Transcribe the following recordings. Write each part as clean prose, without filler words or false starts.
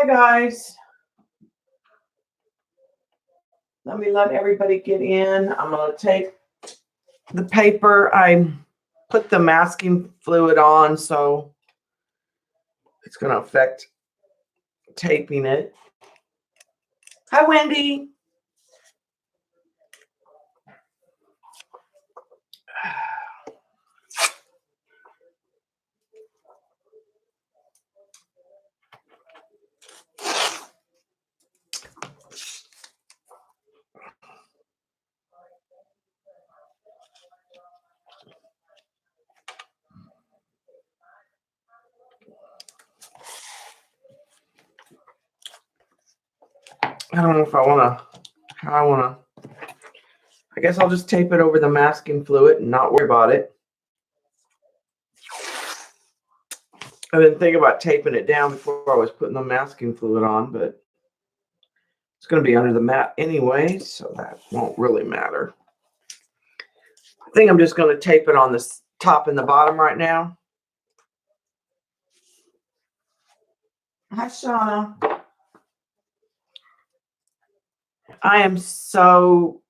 Hi guys. Let me let everybody get in. I'm going to take the paper. I put the masking fluid on, so it's going to affect taping it. Hi, Wendy. I don't know if I want to, I guess I'll just tape it over the masking fluid and not worry about it. I didn't think about taping it down before I was putting the masking fluid on, but it's going to be under the mat anyway, so that won't really matter. I think I'm just going to tape it on the top and the bottom right now. Hi, Shauna. I am so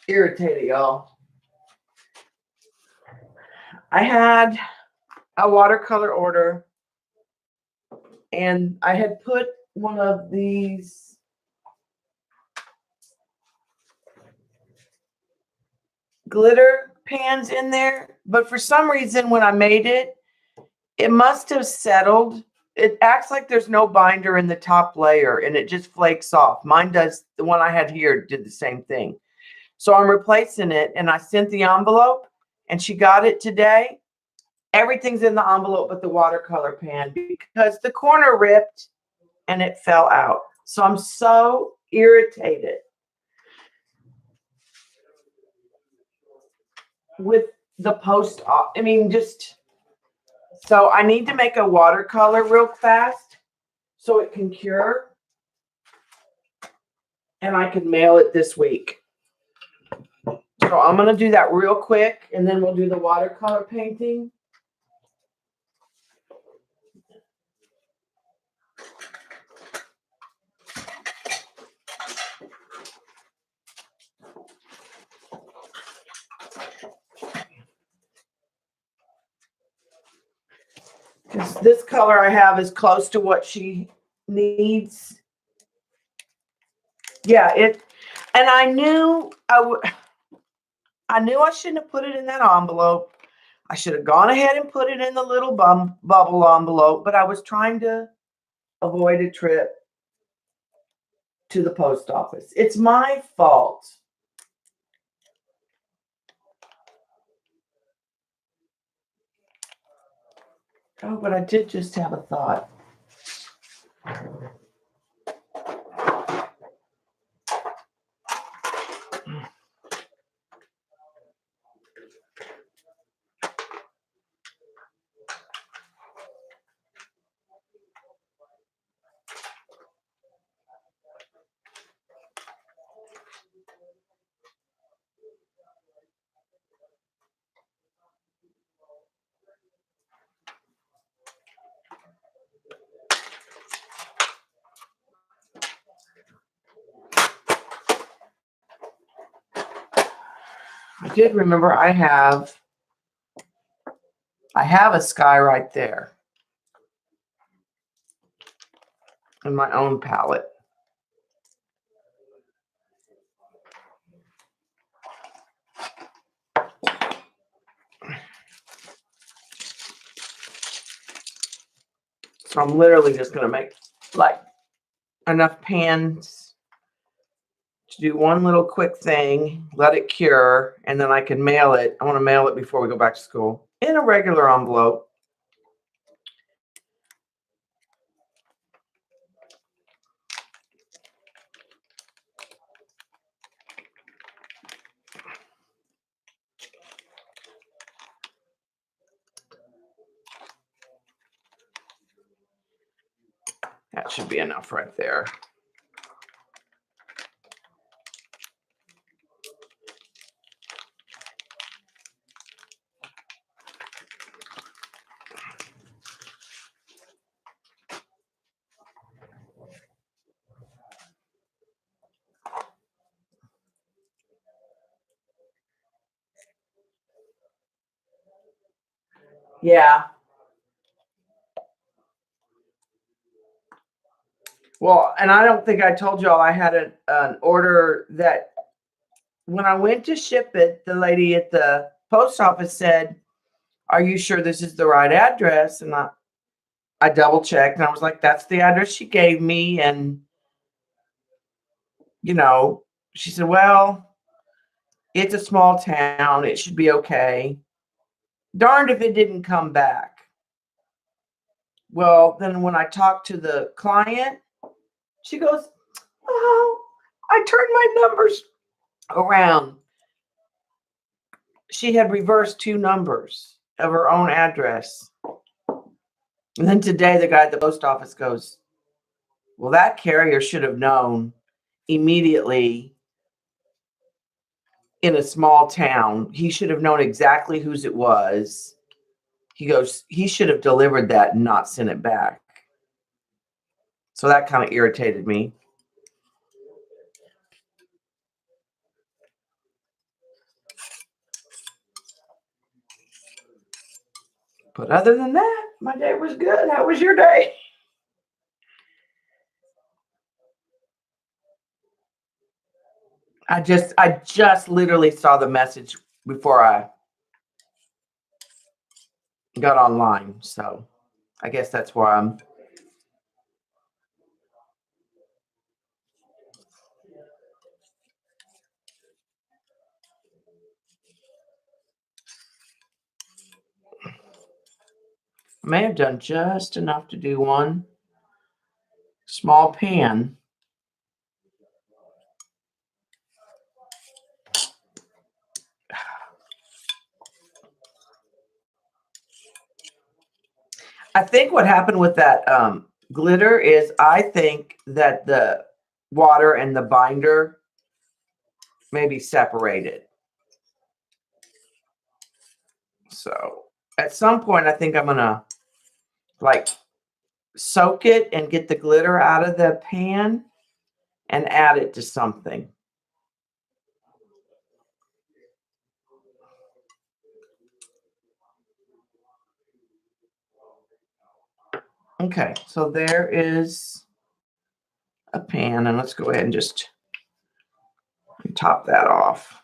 irritated, y'all. I had a watercolor order, and I had put one of these glitter pans in there, but for some reason when I made it, it must have settled. It acts like there's no binder in the top layer and it just flakes off. Mine does. The one I had here did the same thing. So I'm replacing it, and I sent the envelope, and she got it today. Everything's in the envelope but the watercolor pan because the corner ripped and it fell out. So I'm so irritated with the post. I mean, just so I need to make a watercolor real fast so it can cure, and I can mail it this week. So I'm going to do that real quick, and then we'll do the watercolor painting. Because this color I have is close to what she needs. Yeah, and I knew I shouldn't have put it in that envelope. I should have gone ahead and put it in the little bubble envelope, but I was trying to avoid a trip to the post office. It's my fault. Oh, but I did just have a thought. I did remember I have a sky right there in my own palette. So I'm literally just going to make like enough pans to do one little quick thing, let it cure, and then I can mail it. I want to mail it before we go back to school in a regular envelope. That should be enough right there. Yeah. Well, and I don't think I told y'all I had an order that when I went to ship it, the lady at the post office said, "Are you sure this is the right address?" And I double checked and I was like, "That's the address she gave me." And, you know, she said, "Well, it's a small town. It should be okay." Darned if it didn't come back. Well, then when I talked to the client, she goes, "Oh, I turned my numbers around." She had reversed 2 numbers of her own address. And then today, the guy at the post office goes, "Well, that carrier should have known immediately in a small town. He should have known exactly whose it was." He goes, "He should have delivered that and not sent it back." So that kind of irritated me. But other than that, my day was good. How was your day? I just literally saw the message before I got online. So I guess that's where I may have done just enough to do one small pan. I think what happened with that glitter is I think that the water and the binder maybe separated. So at some point, I think I'm gonna like soak it and get the glitter out of the pan and add it to something. Okay, so there is a pan, and let's go ahead and just top that off.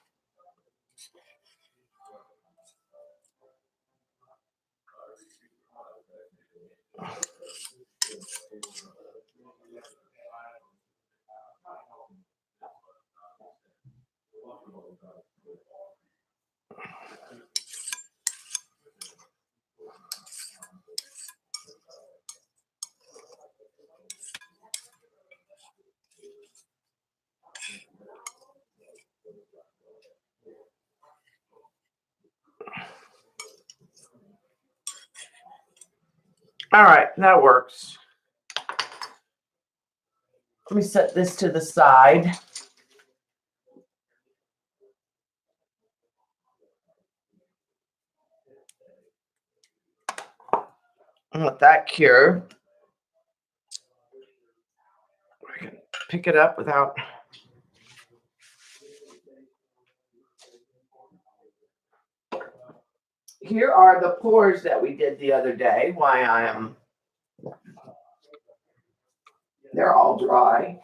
All right, that works. Let me set this to the side. And let that cure. I can pick it up without. Here are the pours that we did the other day. Why I am. They're all dry,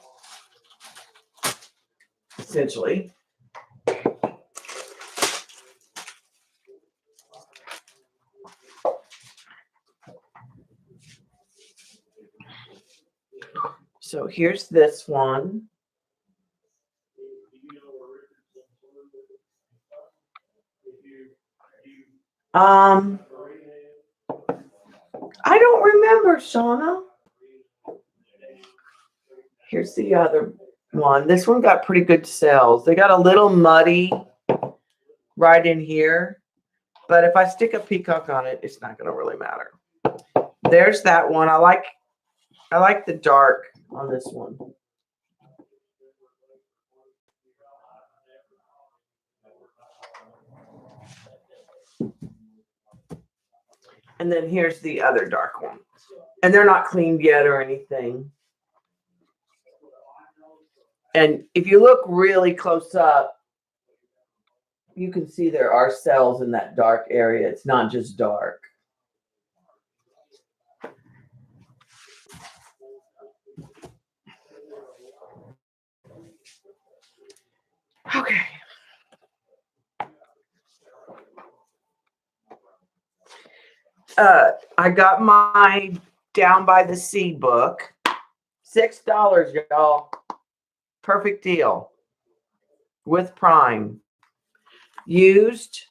essentially. So here's this one. I don't remember, Shauna. Here's the other one. This one got pretty good sales. They got a little muddy right in here, but if I stick a peacock on it, it's not going to really matter. There's that one. I like the dark on this one. And then here's the other dark one. And they're not cleaned yet or anything. And if you look really close up, you can see there are cells in that dark area. It's not just dark. I got my Down by the Sea book. $6, y'all. Perfect deal. With Prime. Used.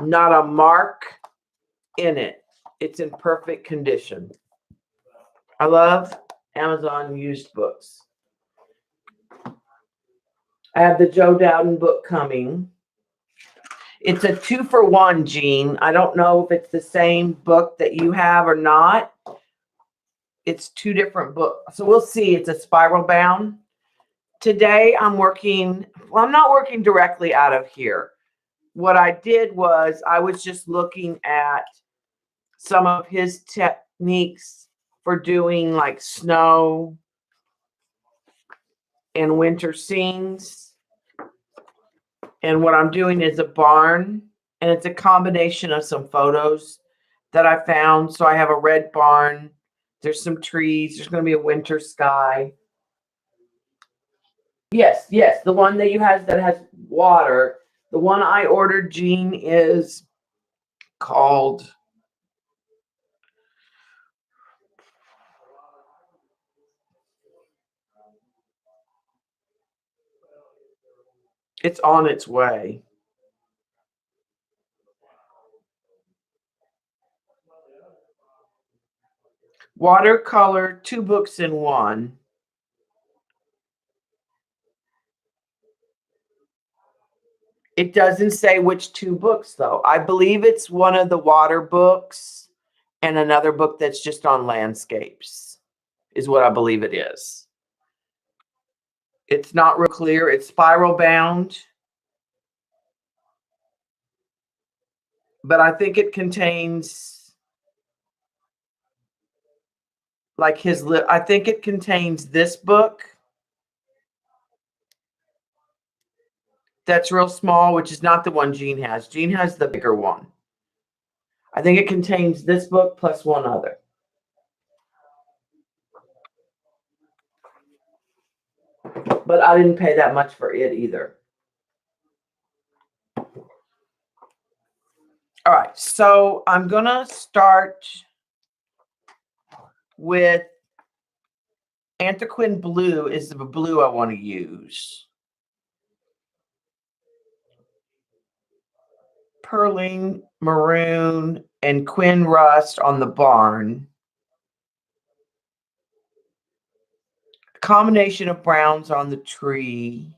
Not a mark in it. It's in perfect condition. I love Amazon used books. I have the Joe Dowden book coming. It's a 2-for-1, Jean. I don't know if it's the same book that you have or not. It's 2 different books. So we'll see. It's a spiral bound. Today I'm working, well, I'm not working directly out of here. What I did was I was just looking at some of his techniques for doing like snow and winter scenes. And what I'm doing is a barn, and it's a combination of some photos that I found. So I have a red barn. There's some trees. There's going to be a winter sky. Yes, yes, the one that you has that has water. The one I ordered, Jean, is called it's on its way. Watercolor, 2 books in one. It doesn't say which 2 books, though. I believe it's one of the water books and another book that's just on landscapes, is what I believe it is. It's not real clear. It's spiral bound. But I think it contains like I think it contains this book that's real small, which is not the one Jean has. Jean has the bigger one. I think it contains this book plus one other. But I didn't pay that much for it either. All right, so I'm going to start with Anthraquin Blue is the blue I want to use. Perling Maroon and Quin Rust on the barn. A combination of browns on the tree.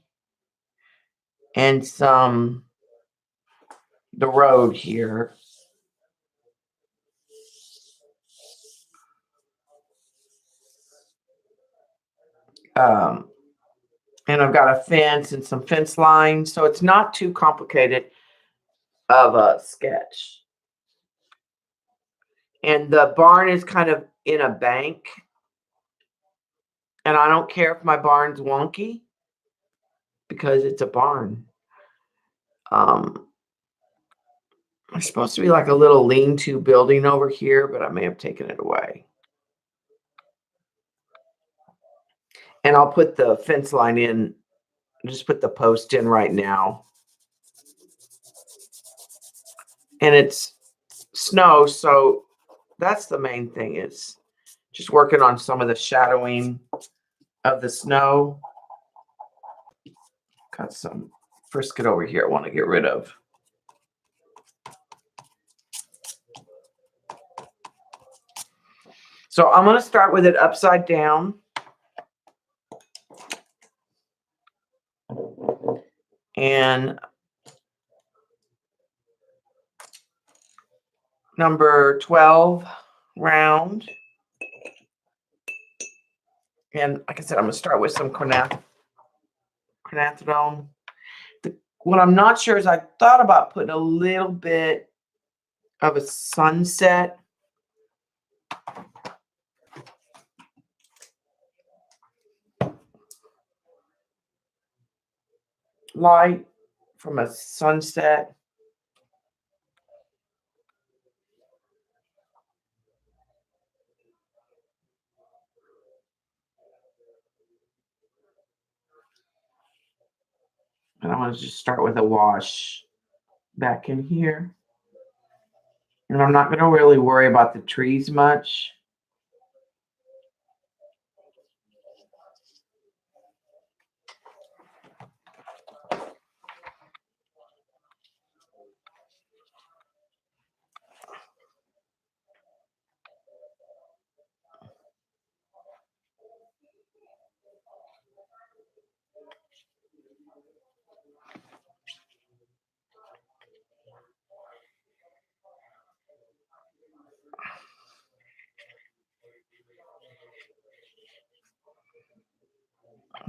And the road here. And I've got a fence and some fence lines, so it's not too complicated of a sketch. And the barn is kind of in a bank. And I don't care if my barn's wonky because it's a barn. There's supposed to be like a little lean-to building over here, but I may have taken it away. And I'll put the fence line in, just put the post in right now. And it's snow, so that's the main thing, is just working on some of the shadowing of the snow. Got some frisket over here I want to get rid of. So I'm going to start with it upside down. And number 12 round. And like I said, I'm going to start with some quinacridone. What I'm not sure is I thought about putting a little bit of a sunset light from a sunset. And I want to just start with a wash back in here. And I'm not going to really worry about the trees much.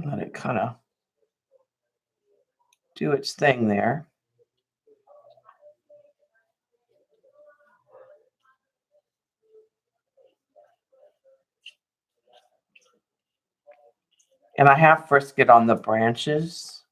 Let it kind of do its thing there. And I have frisket on the branches.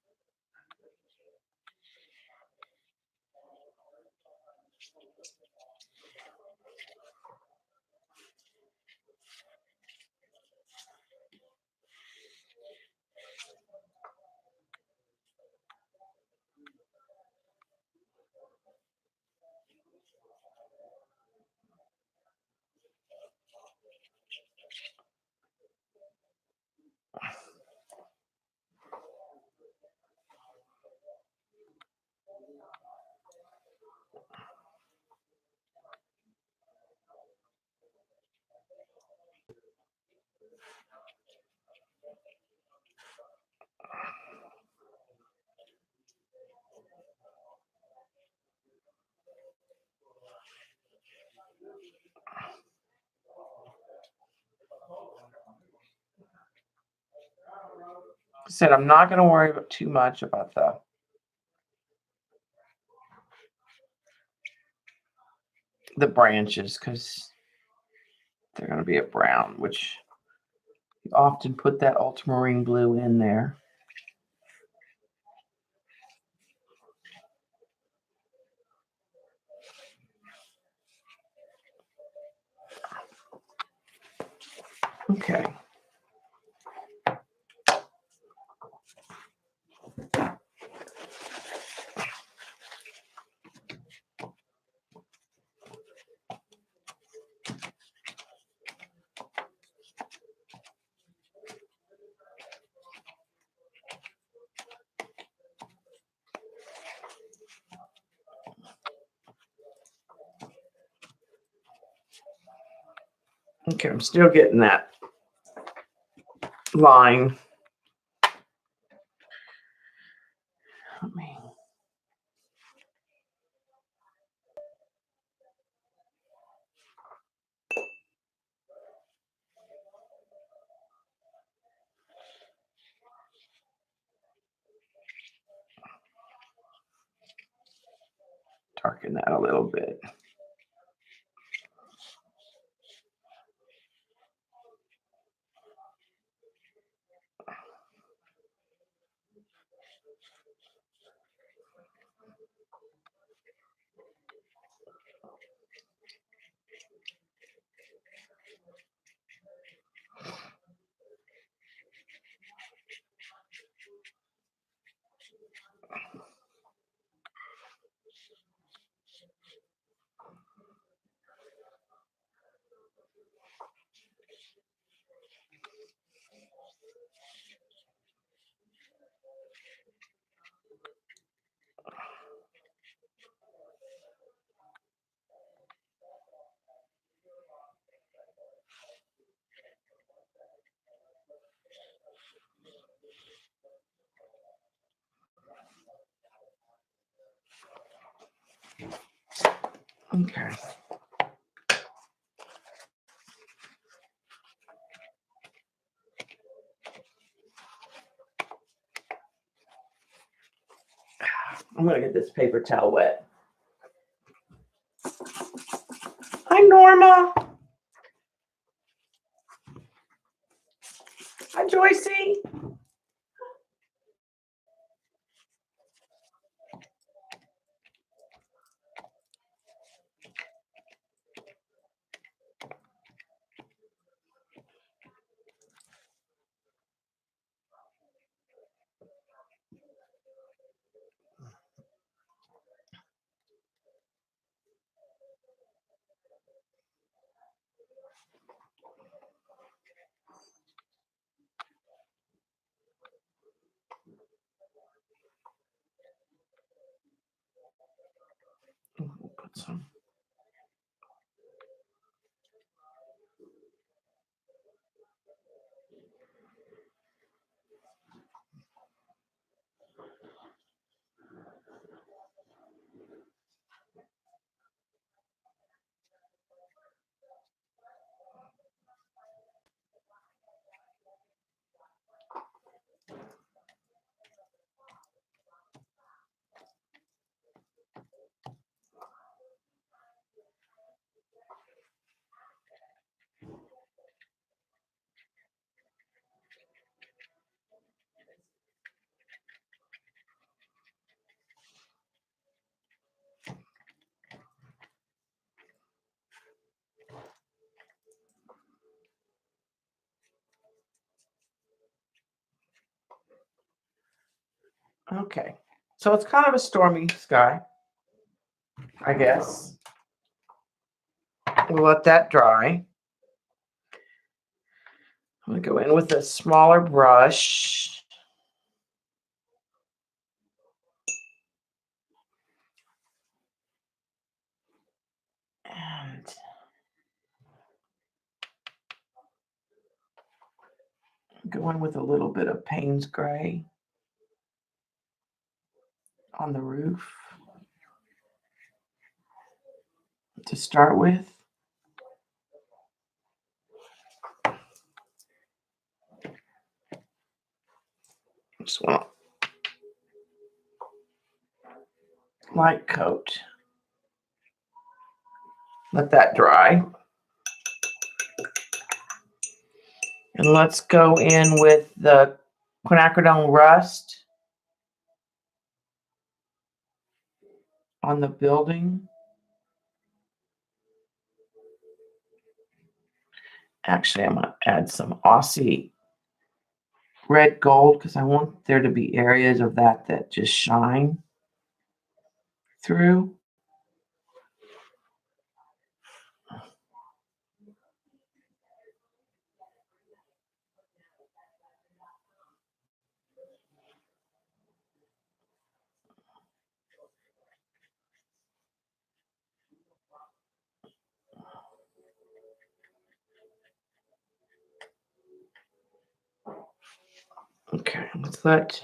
I said I'm not going to worry about too much about the branches because they're going to be a brown, which you often put that ultramarine blue in there. Okay. Okay, I'm still getting that line. Let me darken that a little bit. Okay. I'm going to get this paper towel wet. Hi, Norma. Hi, Joycey. So. Okay, so it's kind of a stormy sky, I guess. We'll let that dry. I'm going to go in with a smaller brush. And go in with a little bit of Payne's Gray on the roof to start with. Just want light coat. Let that dry. And let's go in with the quinacridone rust on the building. Actually, I'm going to add some Aussie red gold because I want there to be areas of that just shine through. Okay, let's let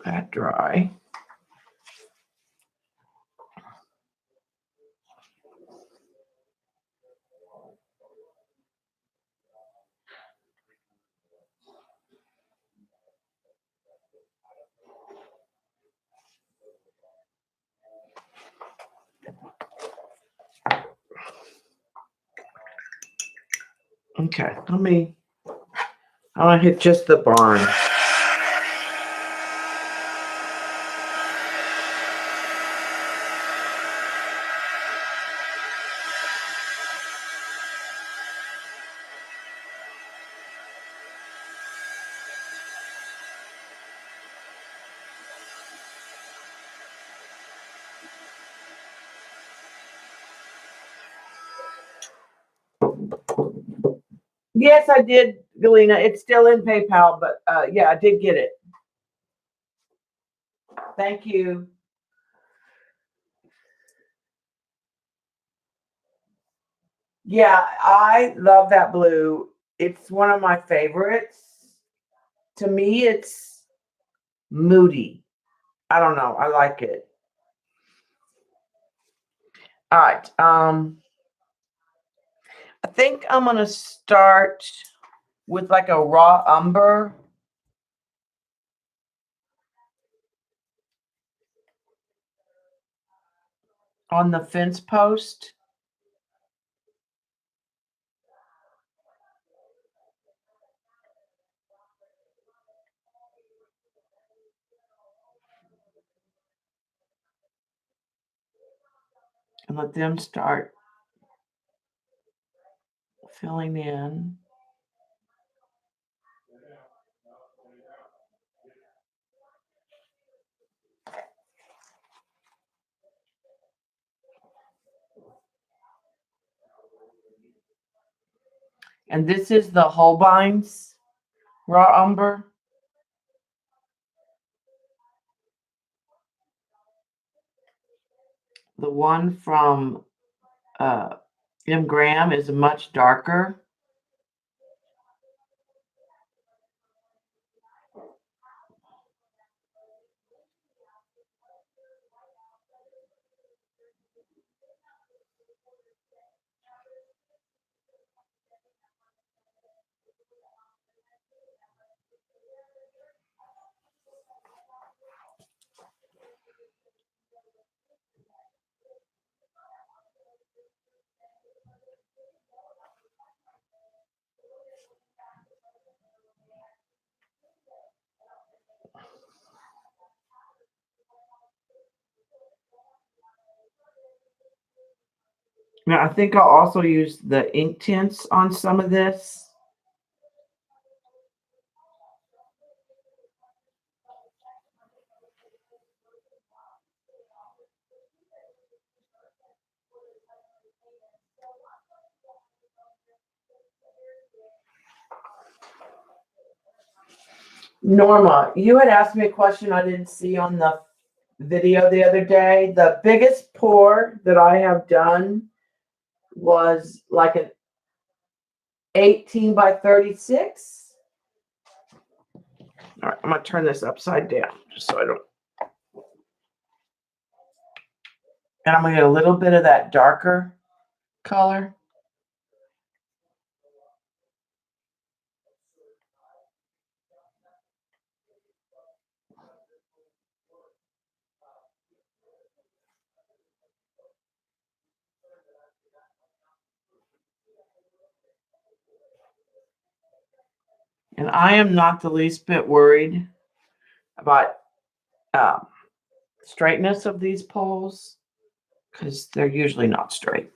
that dry. Okay, I want to hit just the barn. Yes, I did, Galena. It's still in PayPal, but yeah, I did get it. Thank you. Yeah, I love that blue. It's one of my favorites. To me, it's moody. I don't know. I like it. All right. I think I'm gonna start with like a raw umber. On the fence post. And let them start filling in. And this is the Holbein's raw umber. The one from M. Graham is much darker. Now, I think I'll also use the ink tints on some of this. Norma, you had asked me a question I didn't see on the video the other day. The biggest pour that I have done was like an 18 by 36. All right, I'm going to turn this upside down just so I don't. And I'm going to get a little bit of that darker color. And I am not the least bit worried about straightness of these poles because they're usually not straight.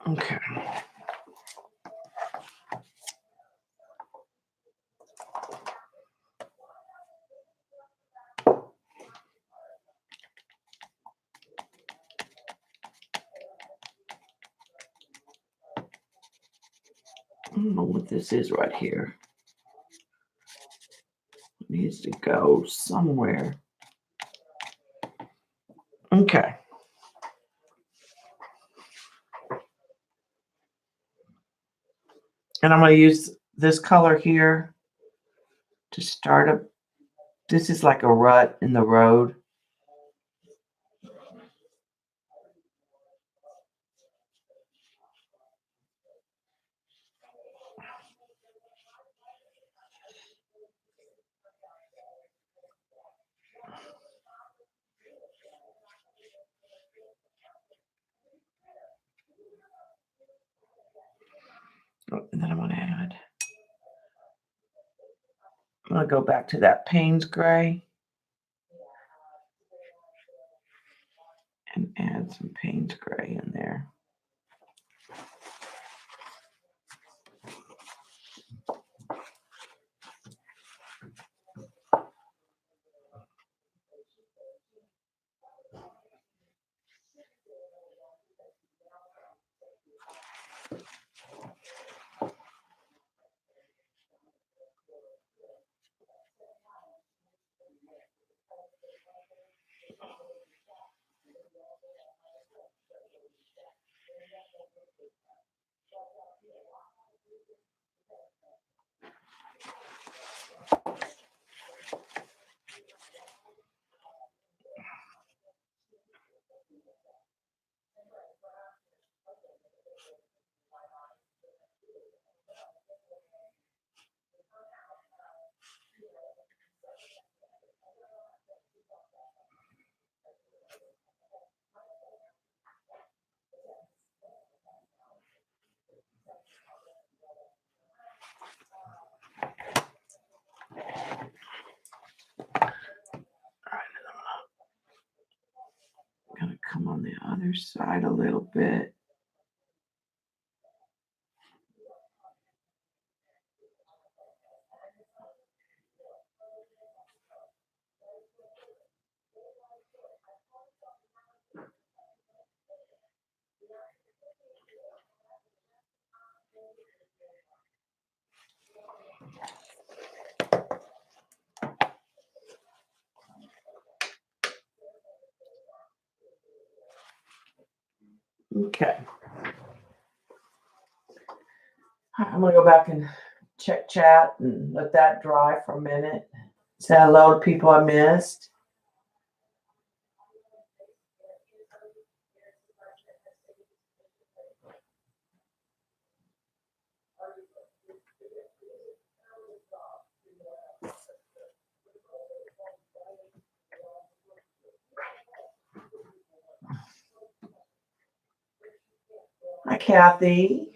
Okay. I don't know what this is right here. It needs to go somewhere. Okay. And I'm going to use this color here to start a. This is like a rut in the road. And then I'm going to add. I'm going to go back to that Payne's gray and add some Payne's gray in there. other side a little bit. Okay. I'm gonna go back and check chat and let that dry for a minute. Say hello to people I missed. Hi, Kathy.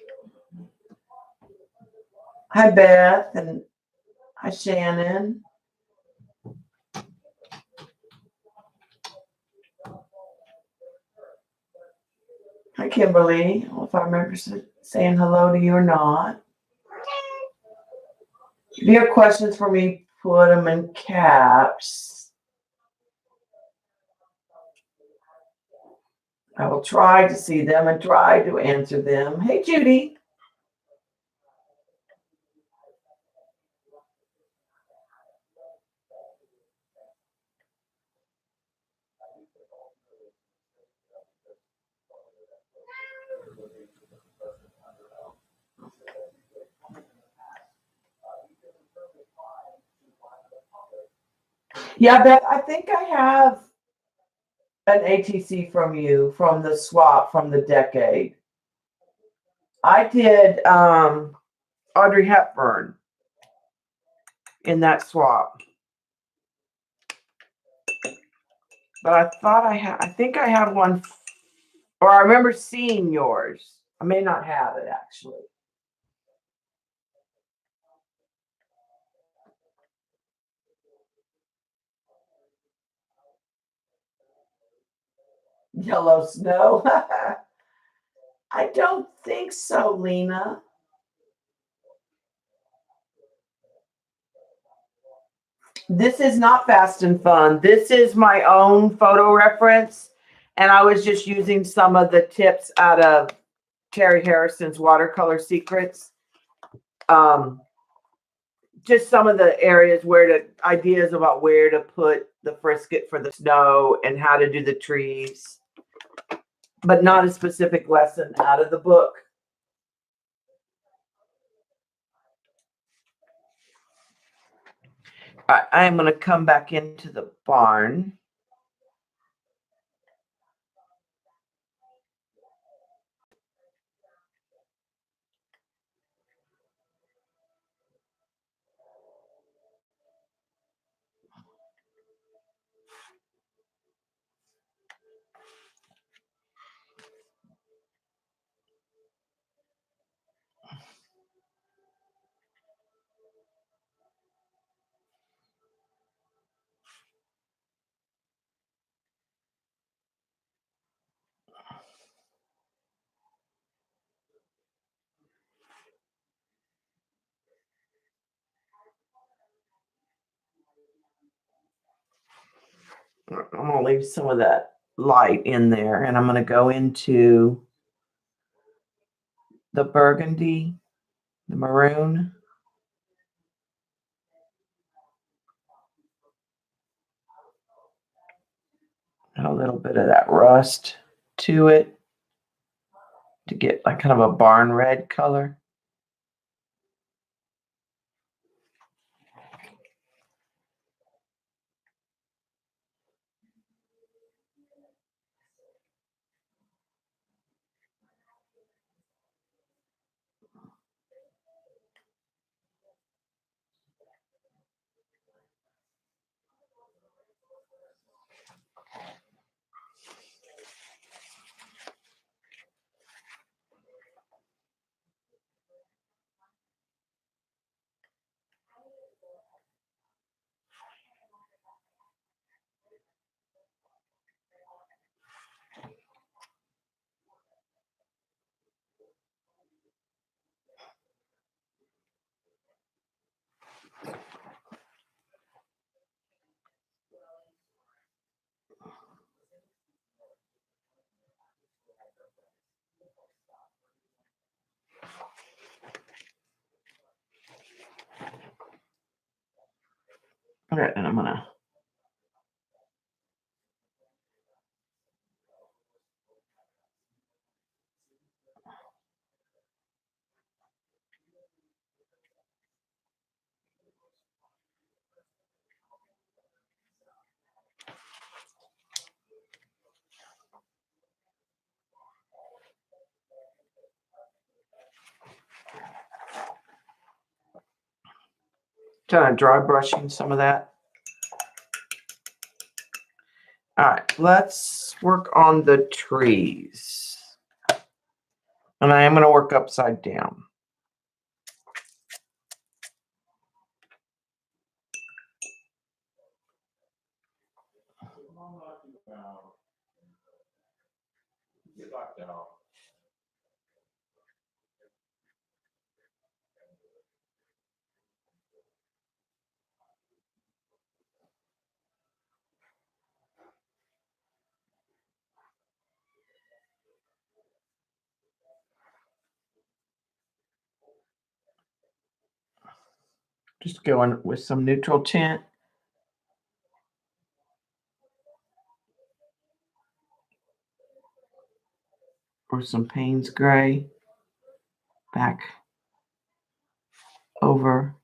Hi, Beth, and hi, Shannon. Hi, Kimberly. I don't know if I remember saying hello to you or not. If you have questions for me, put them in caps. I will try to see them and try to answer them. Hey, Judy. Yeah, Beth, I think I have an ATC from you from the swap from the decade. I did Audrey Hepburn in that swap. But I thought I think I have one, or I remember seeing yours. I may not have it actually. Yellow snow. I don't think so, Lena. This is not Fast and Fun. This is my own photo reference. And I was just using some of the tips out of Terry Harrison's Watercolor Secrets. Just some of the areas ideas about where to put the frisket for the snow and how to do the trees, but not a specific lesson out of the book. All right, I am going to come back into the barn. I'm going to leave some of that light in there, and I'm going to go into the burgundy, the maroon. And a little bit of that rust to it to get like kind of a barn red color. Okay, and I'm gonna kind of dry brushing some of that. All right, let's work on the trees. And I am going to work upside down. Just going with some neutral tint. Or some Payne's Gray back over.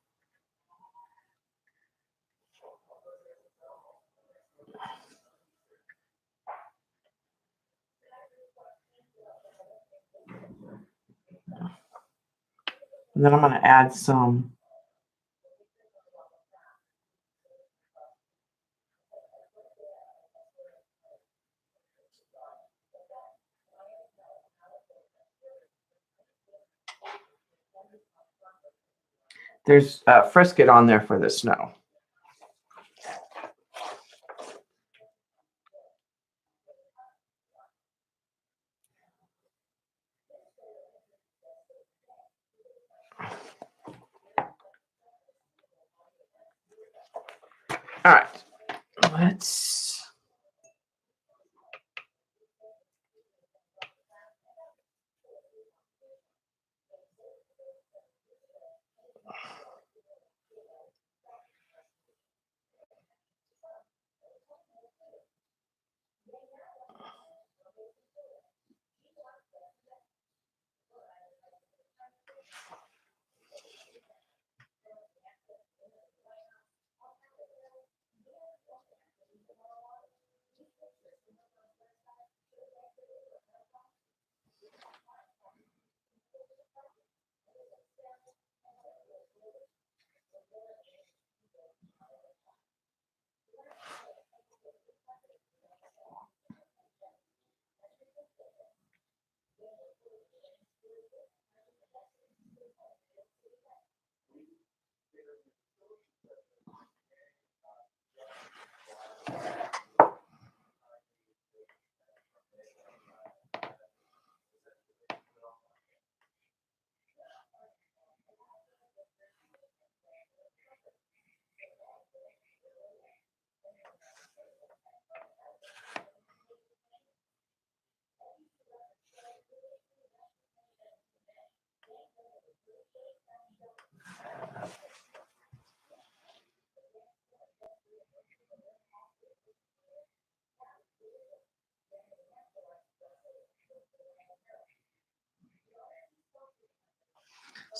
And then I'm going to add some there's frisket on there for the snow. All right, let's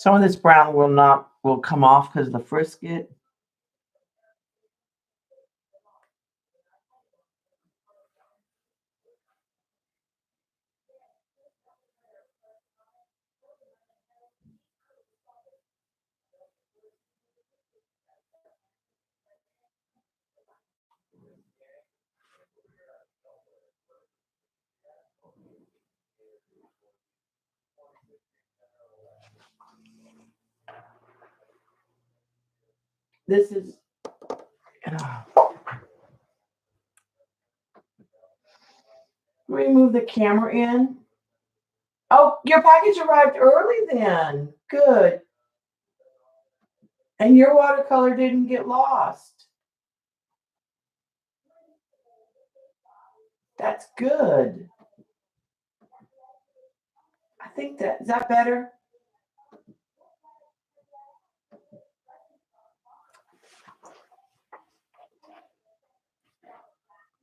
some of this brown will come off because of the frisket. This is let me move the camera in. Oh, your package arrived early then. Good. And your watercolor didn't get lost. That's good. I think is that better?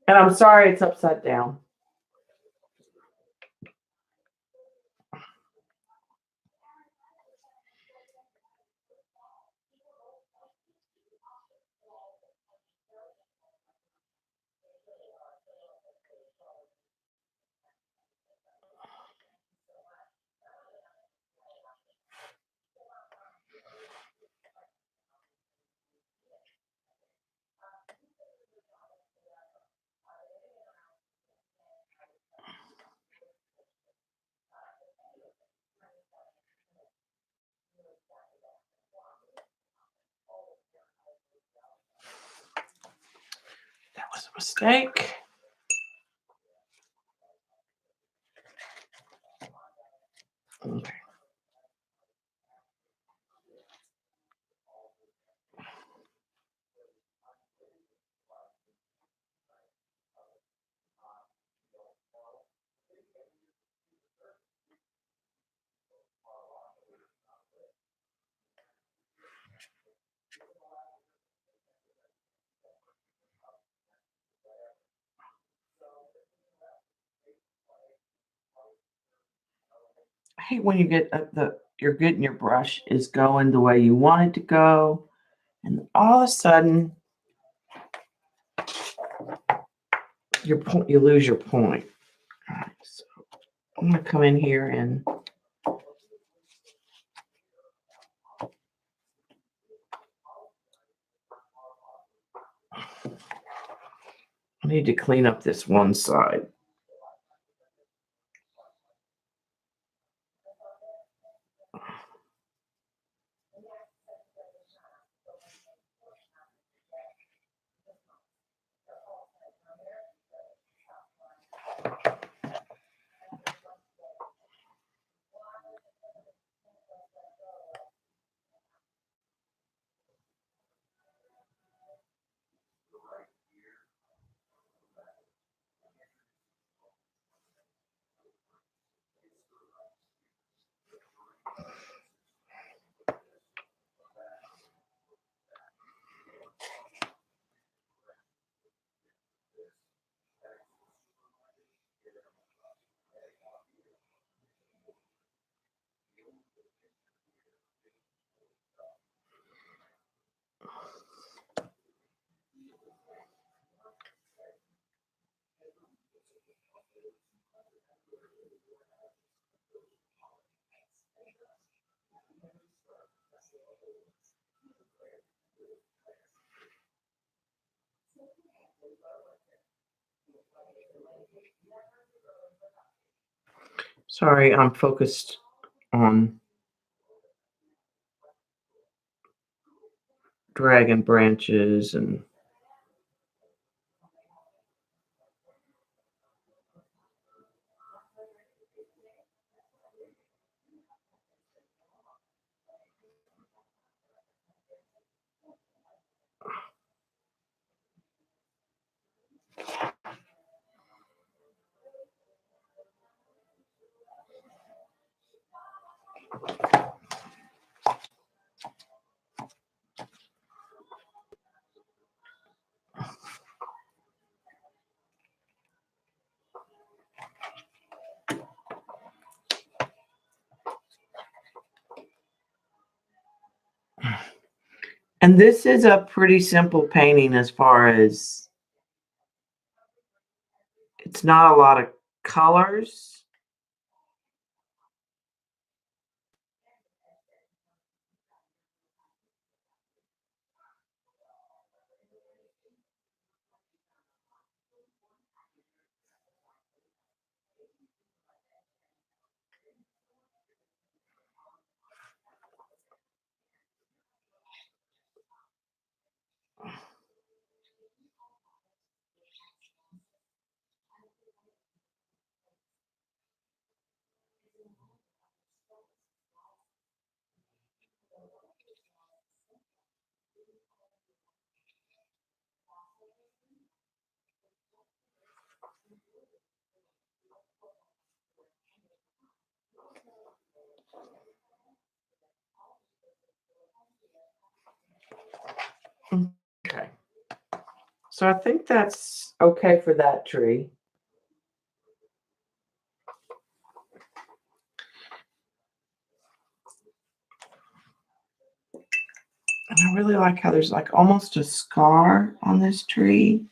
And I'm sorry it's upside down. That was a mistake. Okay. I hate when you get you're getting your brush is going the way you want it to go, and all of a sudden you lose your point. All right, so I'm gonna come in here and I need to clean up this one side. Sorry, I'm focused on dragon branches and this is a pretty simple painting as far as it's not a lot of colors. Okay. So I think that's okay for that tree. And I really like how there's like almost a scar on this tree.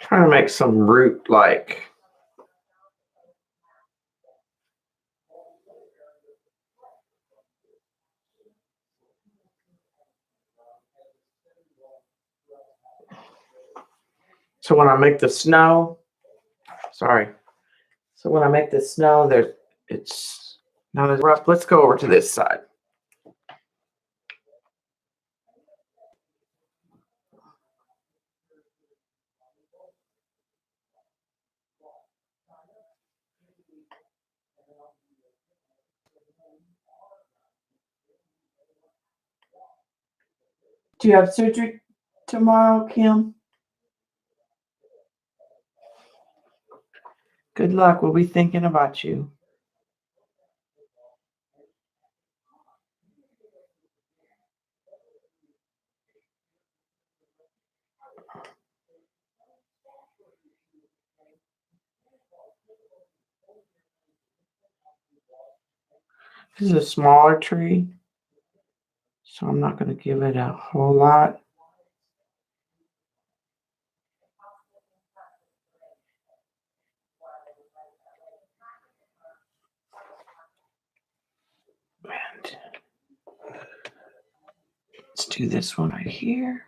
Trying to make some root like. So when I make the snow, sorry. So when I make the snow, it's not as rough. Let's go over to this side. Do you have surgery tomorrow, Kim? Good luck. We'll be thinking about you. This is a smaller tree, so I'm not going to give it a whole lot. And let's do this one right here.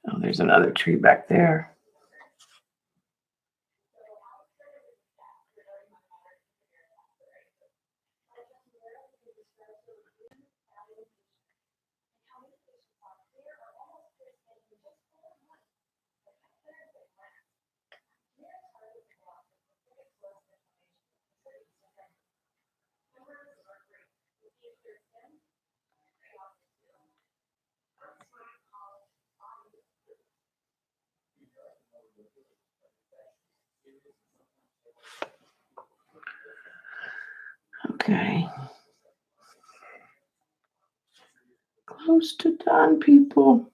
Oh, there's another tree back there. Okay. Close to done, people.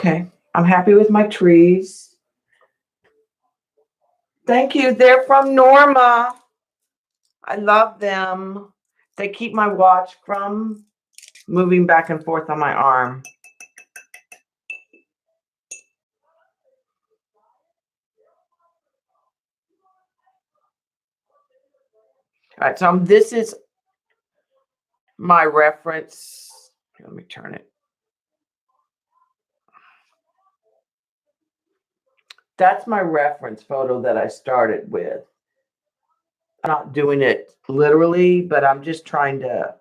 Okay, I'm happy with my trees. Thank you. They're from Norma. I love them. They keep my watch from moving back and forth on my arm. All right, so this is my reference. Let me turn it. That's my reference photo that I started with. I'm not doing it literally, but I'm just trying to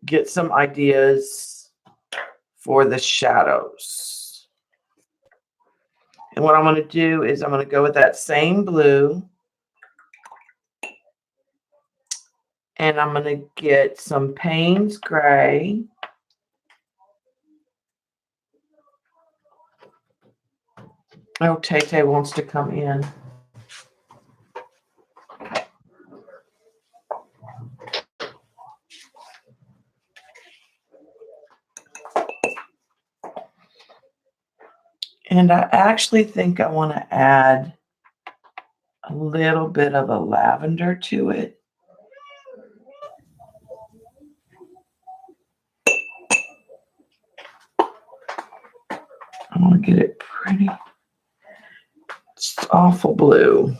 get some ideas for the shadows. And what I'm going to do is I'm going to go with that same blue. And I'm going to get some Payne's Gray. Oh, Tay-Tay wants to come in. And I actually think I want to add a little bit of a lavender to it. I want to get it pretty. It's awful blue.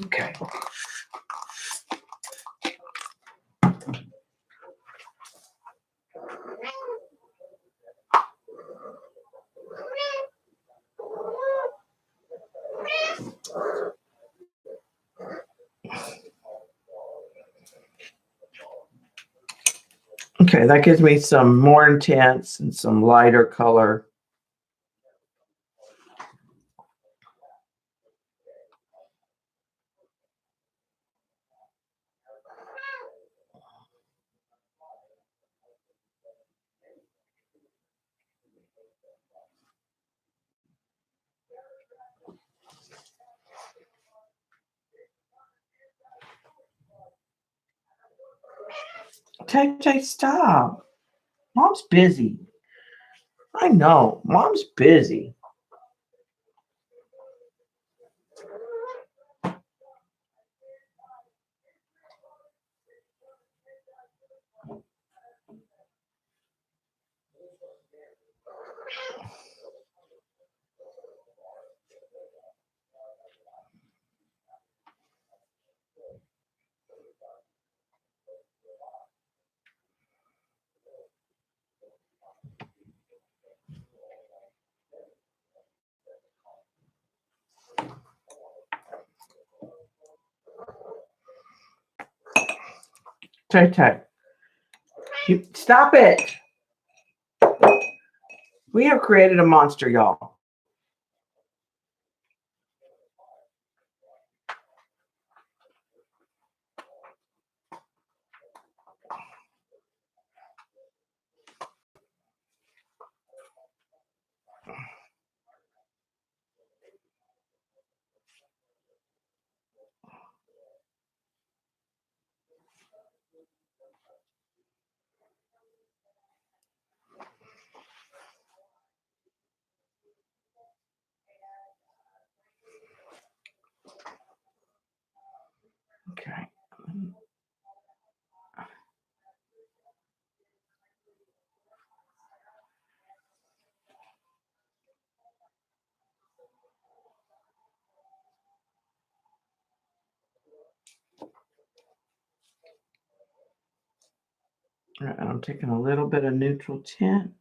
Okay. Okay, that gives me some more intense and some lighter color. Tay-Tay, stop. Mom's busy. I know. Mom's busy. Tay-Tay, stop it. We have created a monster, y'all. And I'm taking a little bit of neutral tint.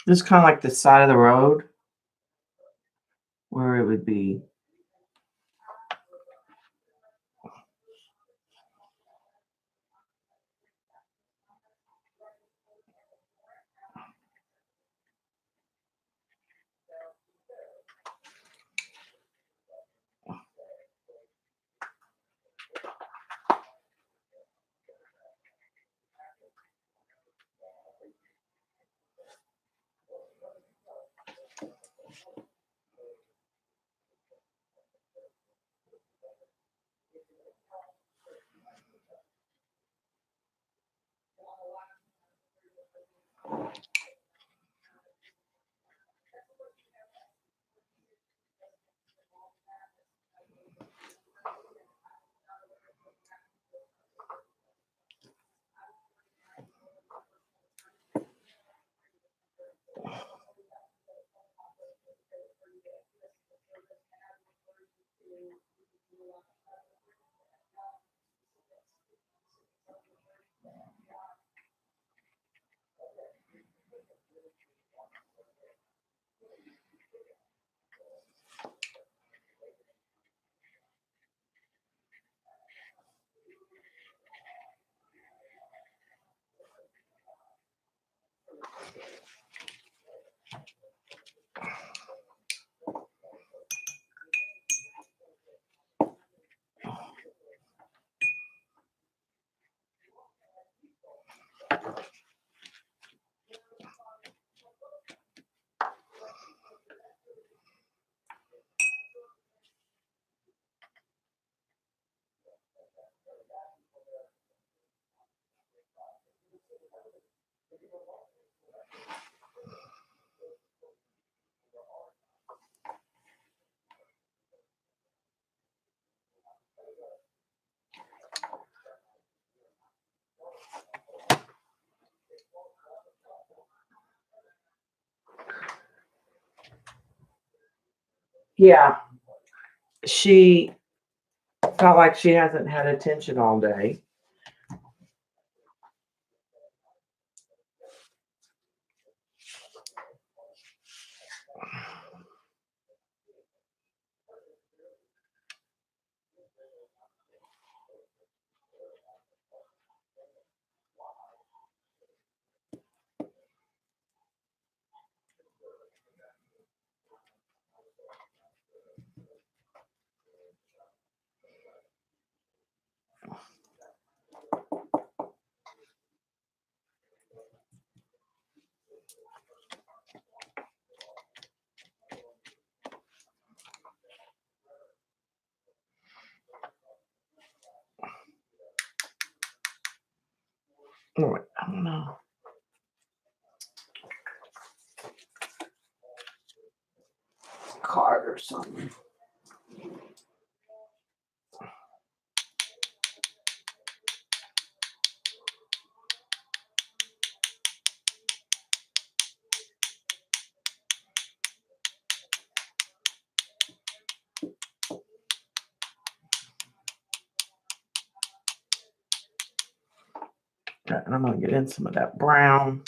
This is kind of like the side of the road where it would be. Yeah, she felt like she hasn't had attention all day. Oh, I don't know. Card or something. And I'm going to get in some of that brown.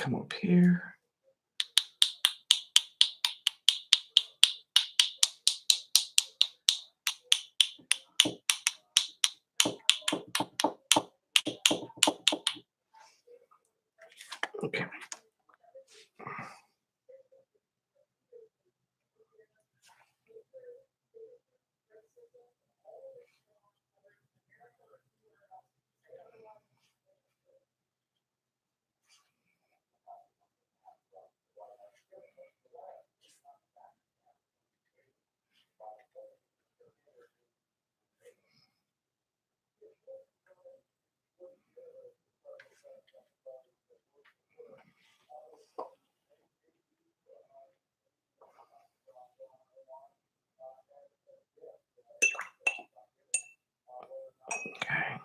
come up here. Okay. Okay.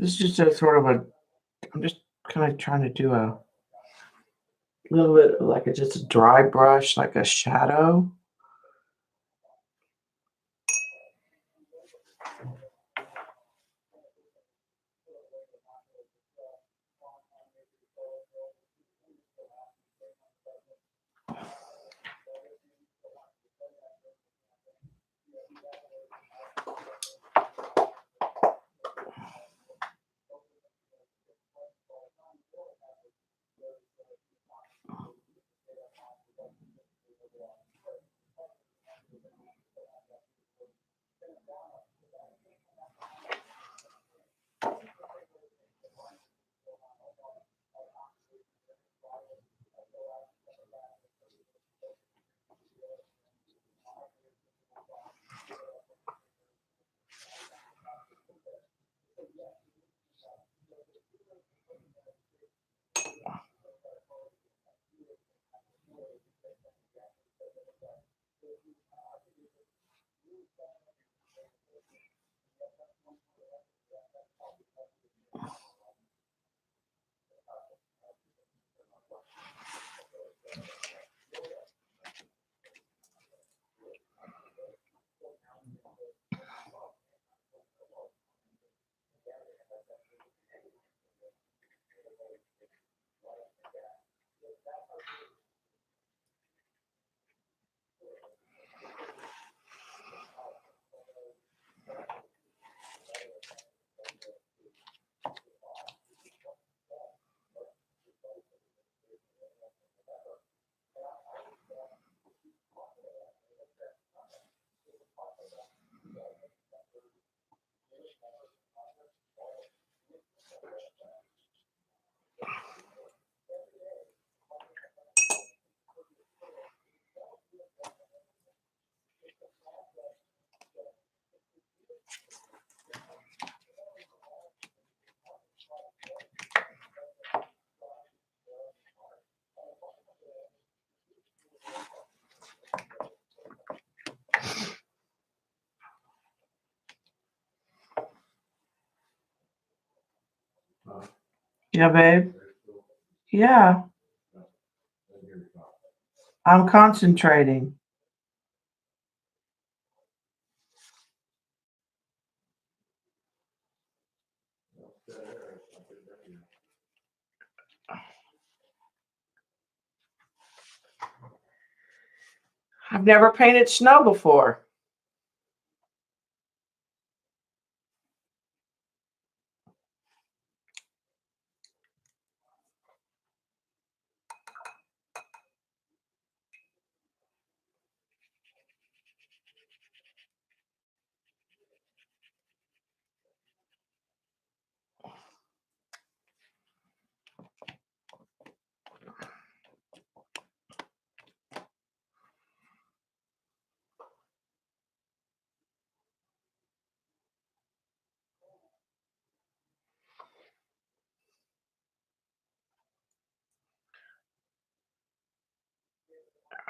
This is just a sort of a, I'm just kind of trying to do a little bit like just a dry brush, like a shadow. Yeah, babe. Yeah, I'm concentrating. I've never painted snow before.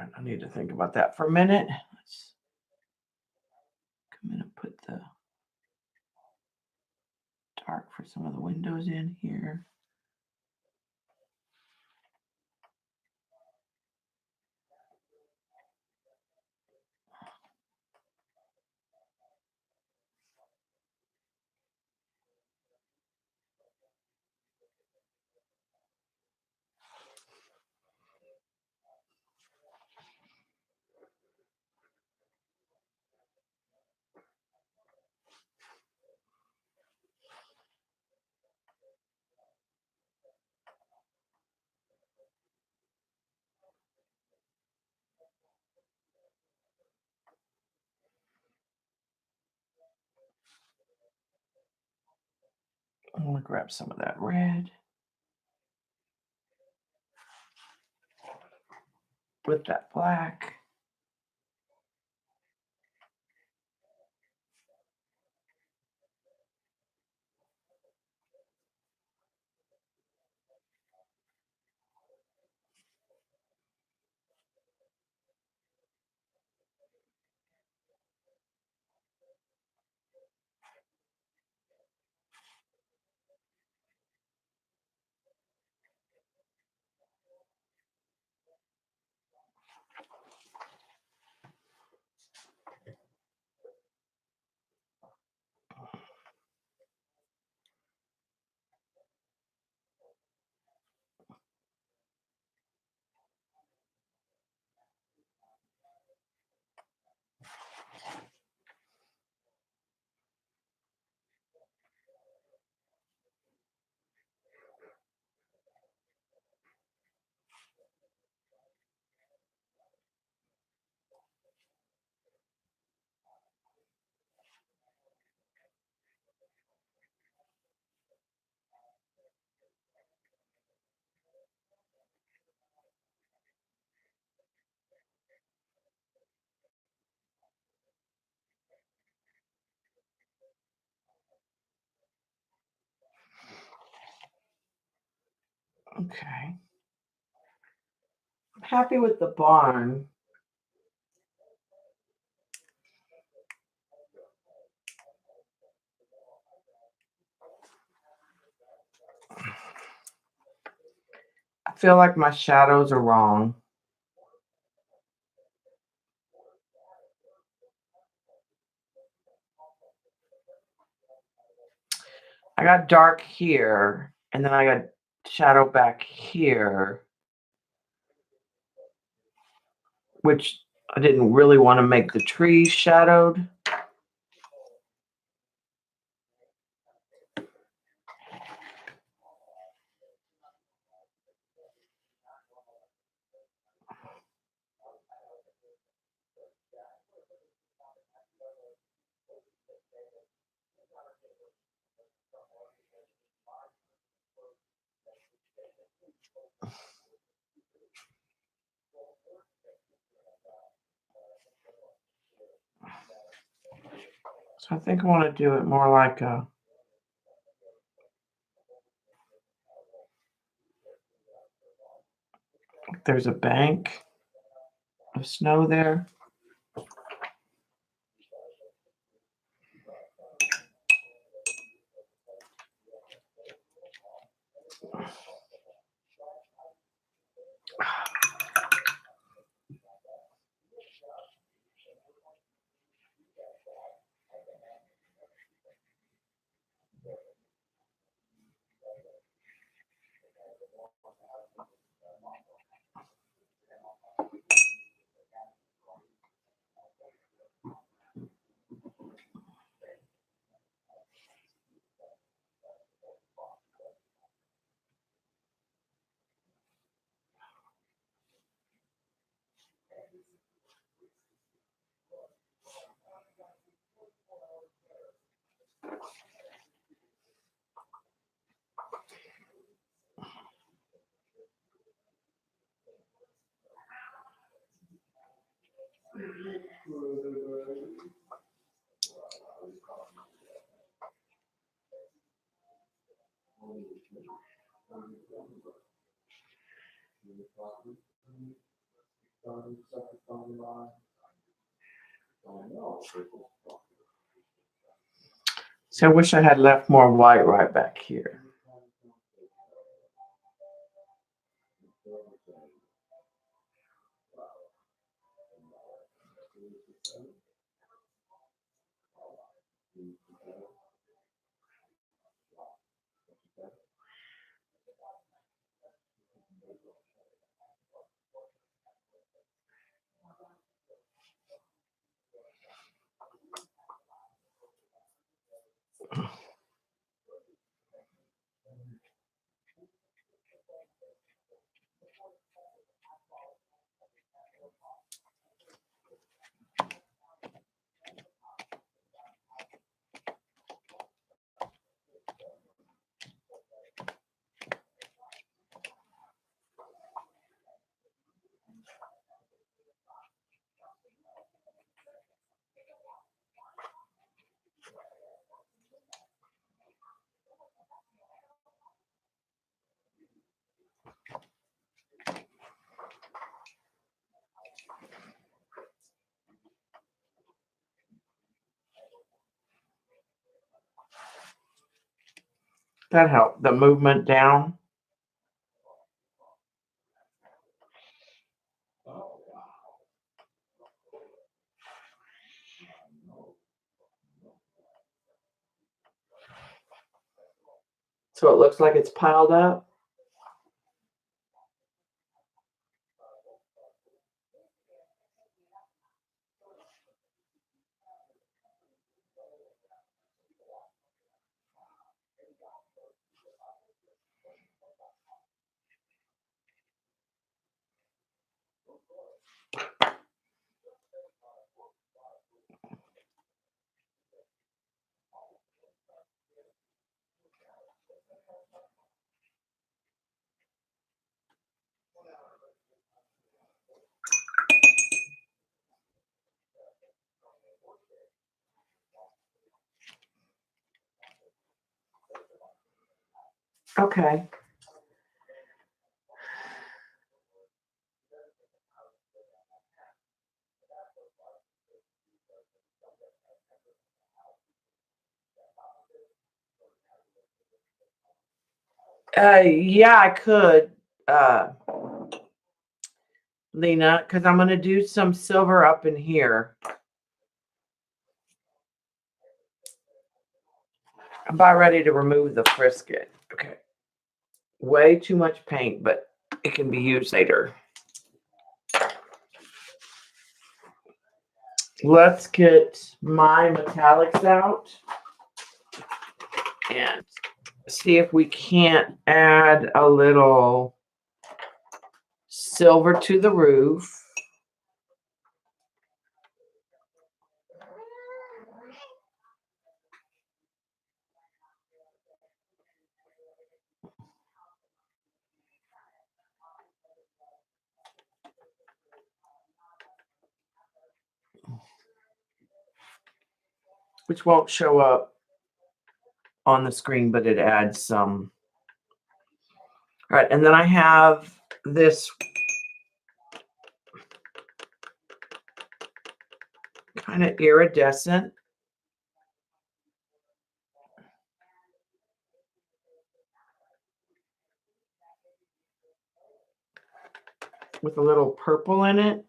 I need to think about that for a minute. Let's come in and put the dark for some of the windows in here. I'm going to grab some of that red with that black. Okay. I'm happy with the barn. I feel like my shadows are wrong. I got dark here, and then I got shadow back here, which I didn't really want to make the trees shadowed. So I think I want to do it more like there's a bank of snow there. So I wish I had left more white right back here. That helped. The movement down. So it looks like it's piled up. Okay. Yeah, I could, Lena, because I'm going to do some silver up in here. I'm about ready to remove the frisket. Okay. Way too much paint, but it can be used later. Let's get my metallics out and see if we can't add a little silver to the roof. Which won't show up on the screen, but it adds some. All right, and then I have this kind of iridescent. With a little purple in it.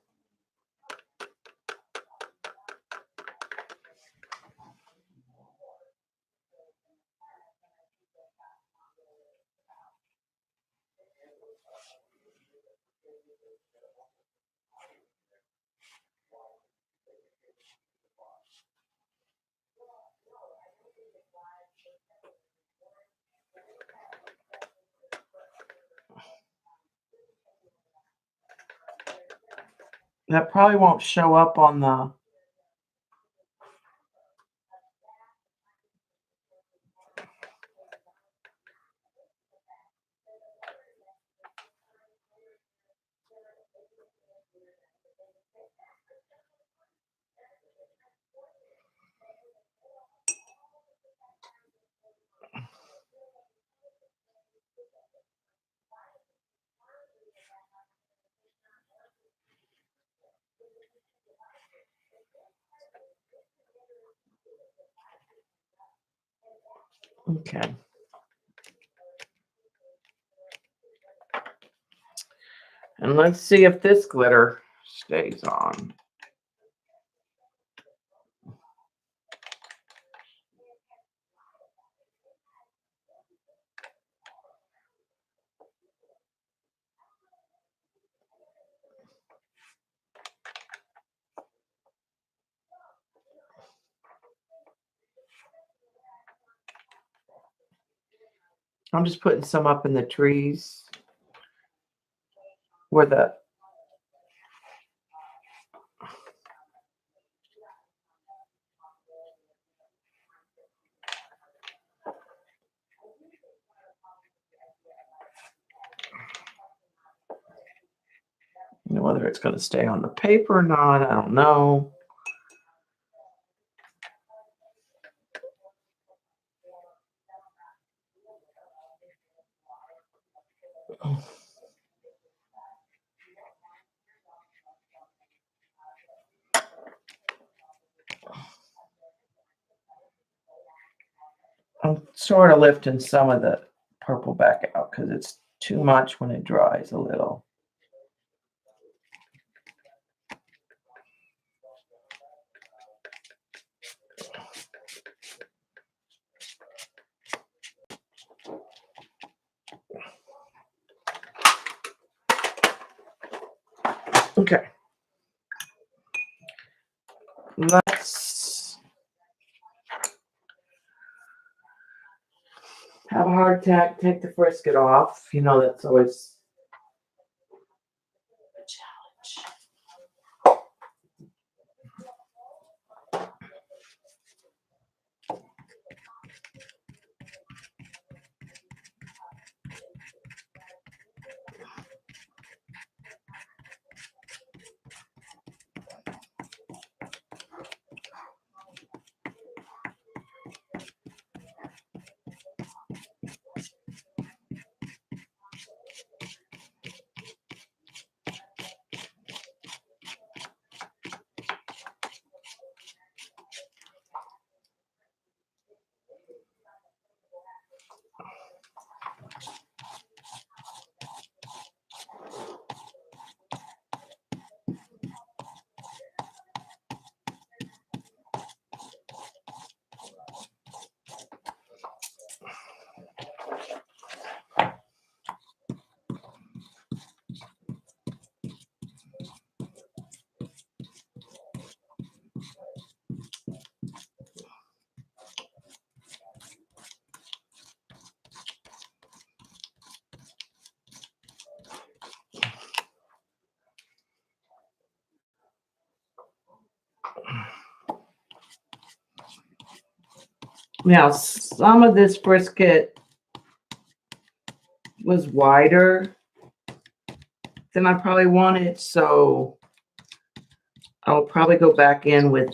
That probably won't show up on the. Okay. And let's see if this glitter stays on. I'm just putting some up in the trees where the whether it's going to stay on the paper or not, I don't know. I'm sort of lifting some of the purple back out because it's too much when it dries a little. Okay. Let's have a heart attack, take the frisket off. You know, that's always a challenge. Now, some of this brisket was wider than I probably wanted, so I'll probably go back in with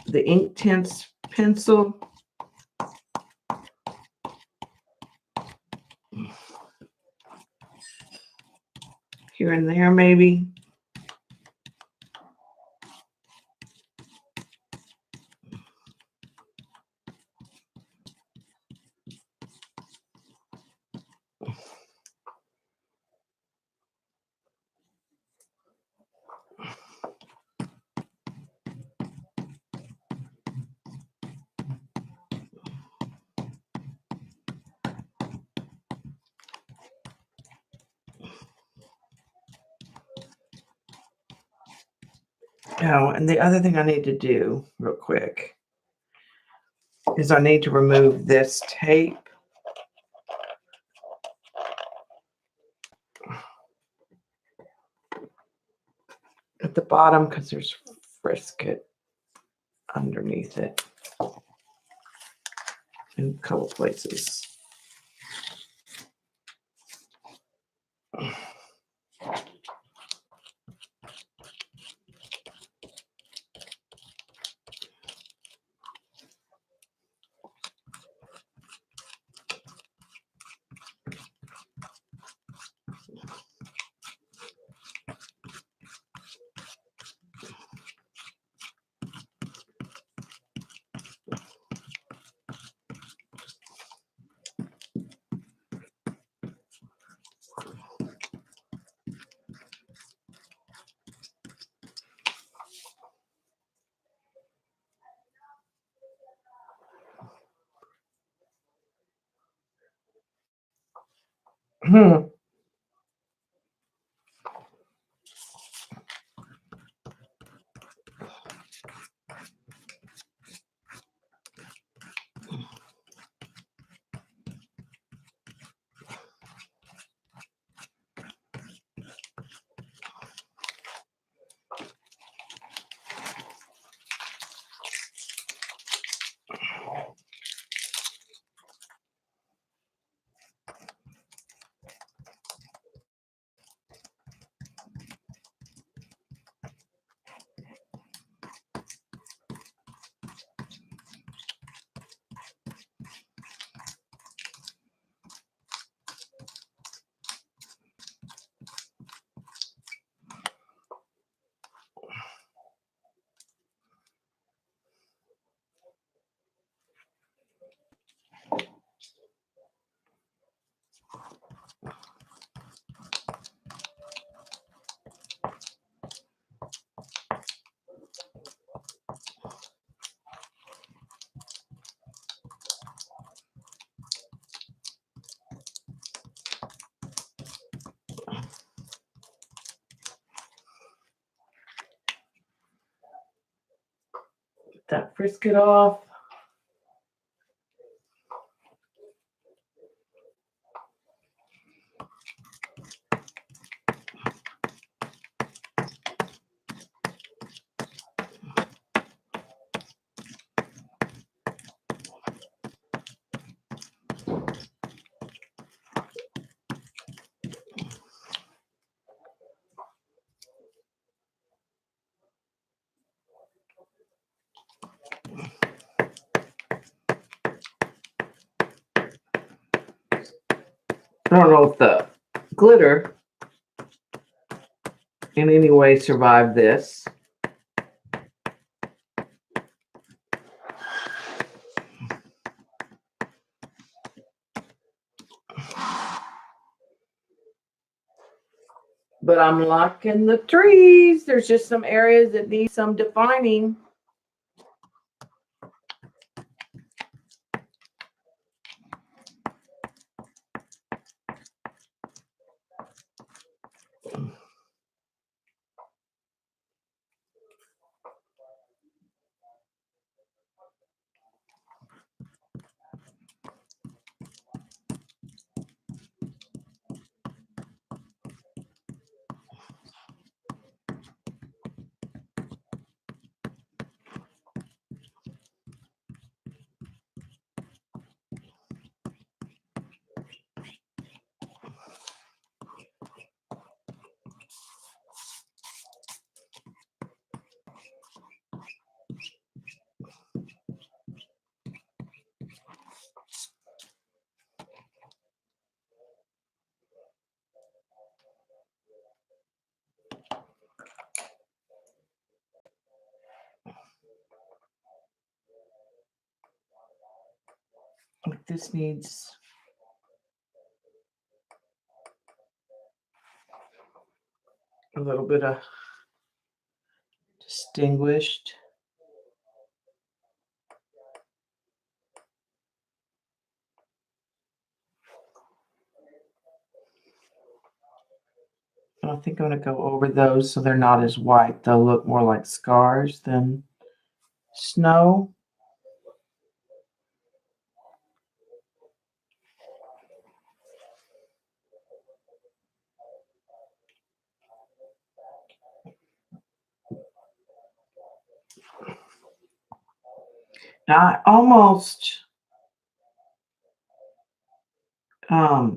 the Inktense pencil. Here and there, maybe. Oh, and the other thing I need to do real quick is I need to remove this tape. At the bottom because there's brisket underneath it in a couple places. That frisket off. I don't know if the glitter in any way survived this. But I'm liking the trees. There's just some areas that need some defining. This needs a little bit of distinguished. I think I'm going to go over those so they're not as white. They'll look more like scars than snow. Now I almost I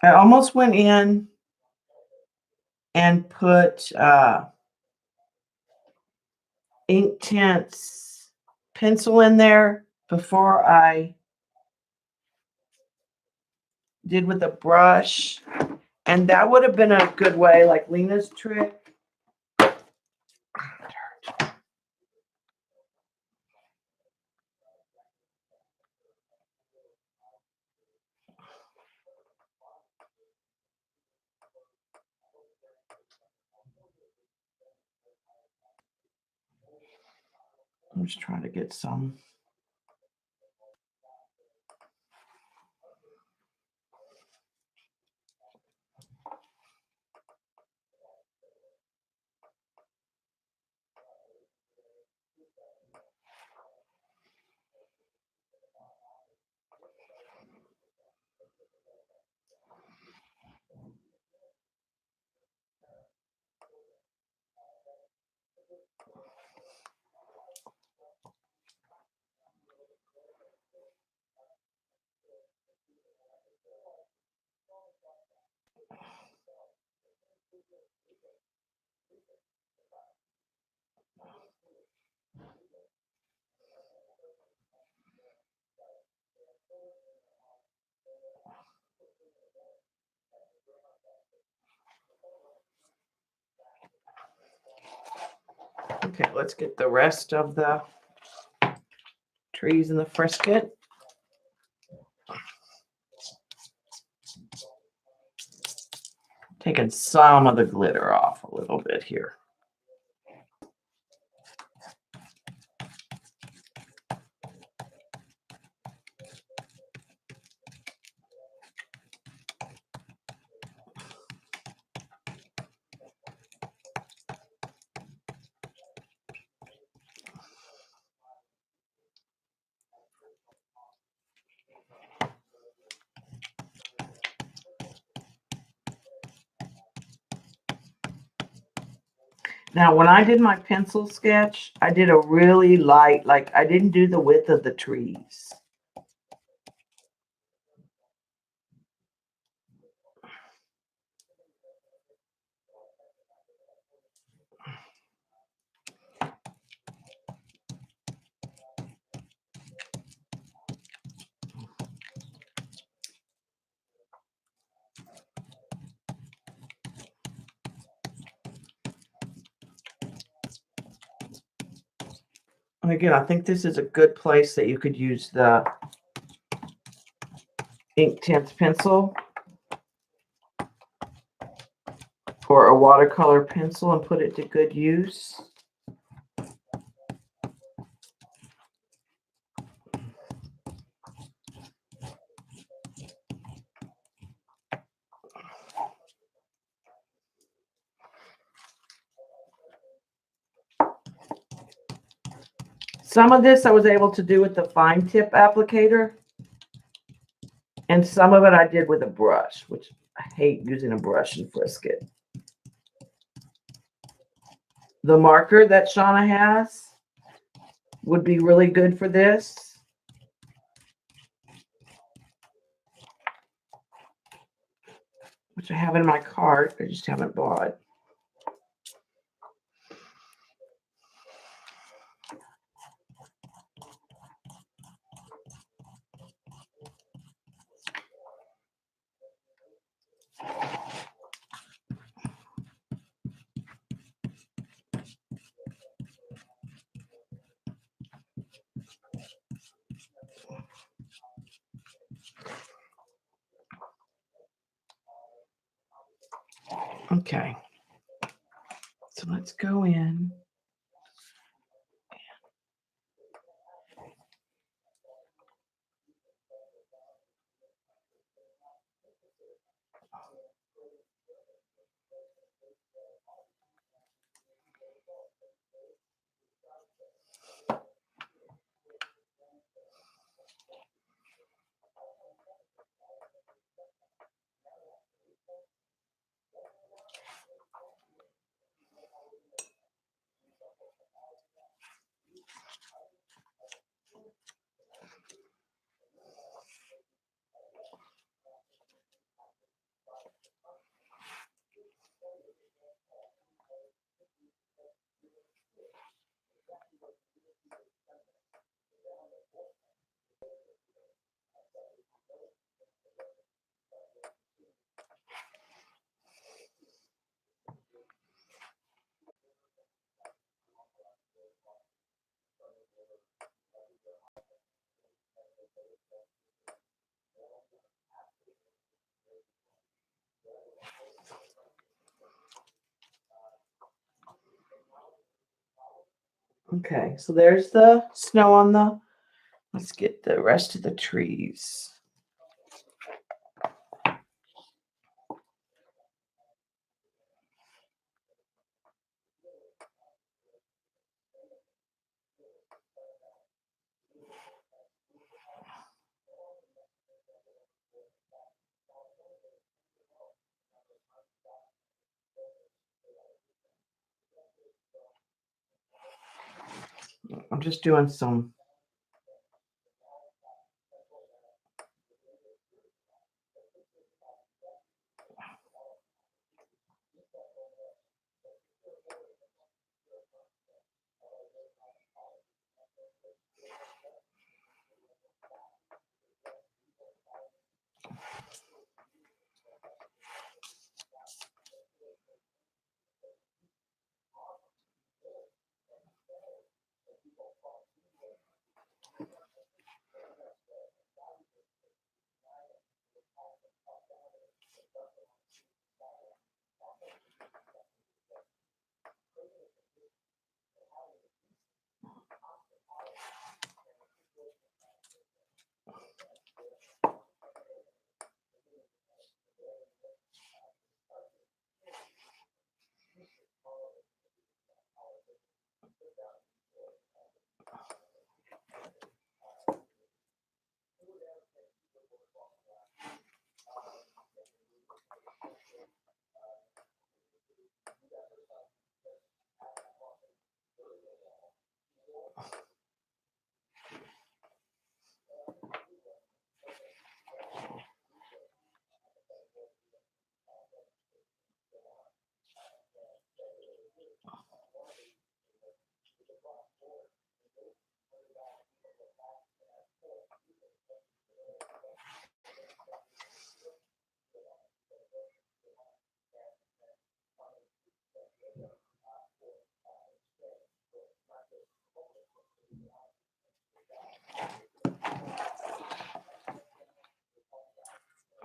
almost went in and put Inktense pencil in there before I did with a brush, and that would have been a good way, like Lena's trick. I'm just trying to get some. Okay, let's get the rest of the trees in the frisket. Taking some of the glitter off a little bit here. Now, when I did my pencil sketch, I did a really light, like I didn't do the width of the trees. And again, I think this is a good place that you could use the Inktense pencil or a watercolor pencil and put it to good use. Some of this I was able to do with the fine tip applicator, and some of it I did with a brush, which I hate using a brush in Frisket. The marker that Shauna has would be really good for this. Which I have in my cart, I just haven't bought. Okay, so let's go in. Okay, so there's the snow on the, let's get the rest of the trees. I'm just doing some.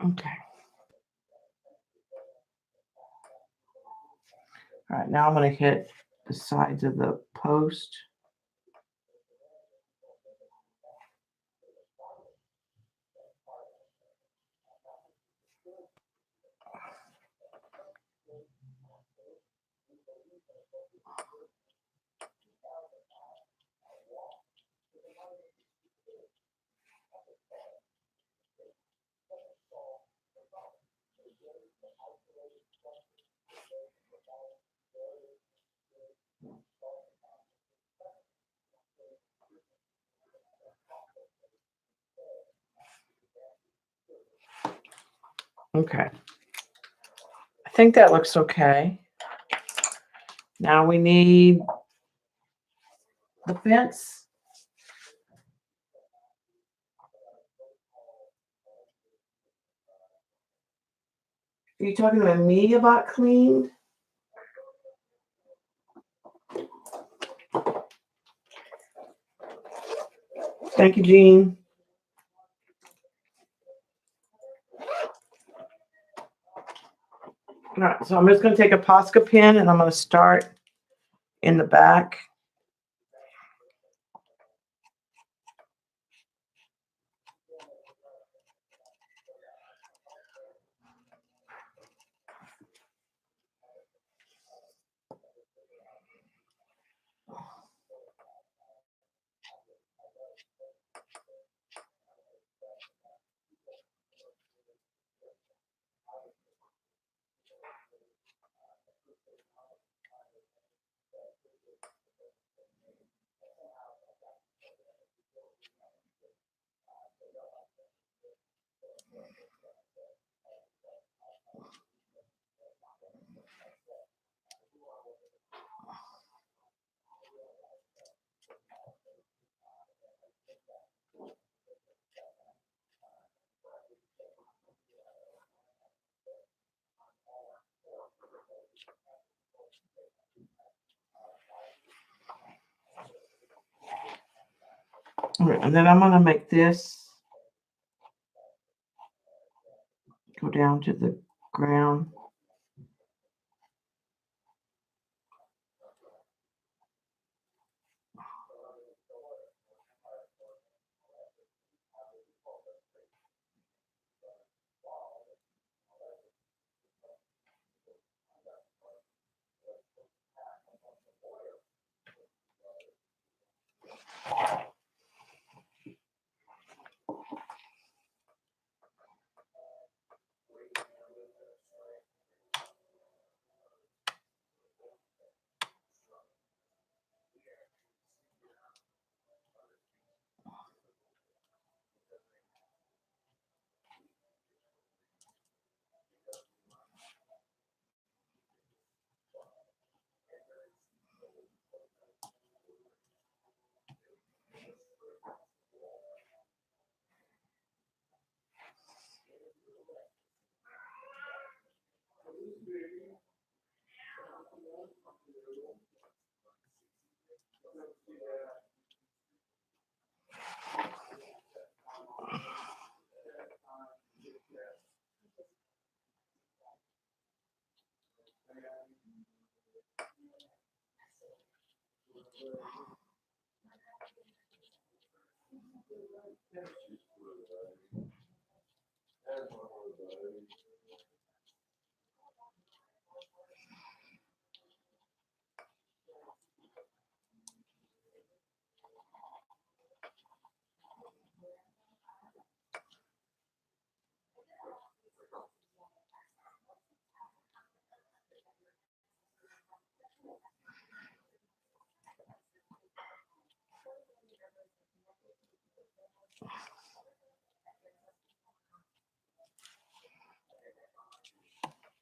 Okay. All right, now I'm going to hit the sides of the post. Okay. I think that looks okay. Now we need the fence. Are you talking to me about cleaned? Thank you, Jean. All right, so I'm just going to take a Posca pen and I'm going to start in the back. All right, and then I'm going to make this go down to the ground.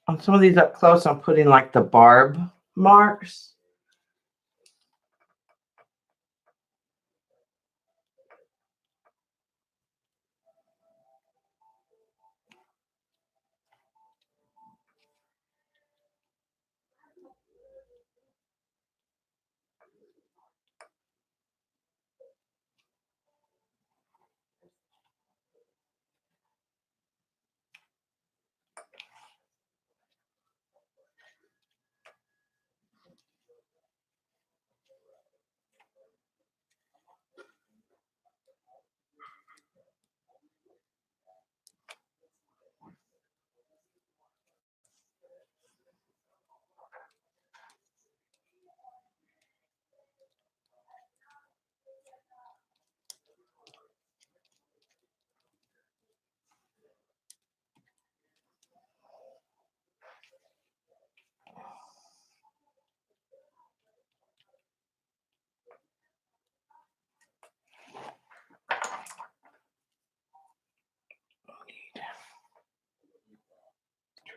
On some of these up close, I'm putting like the barb marks.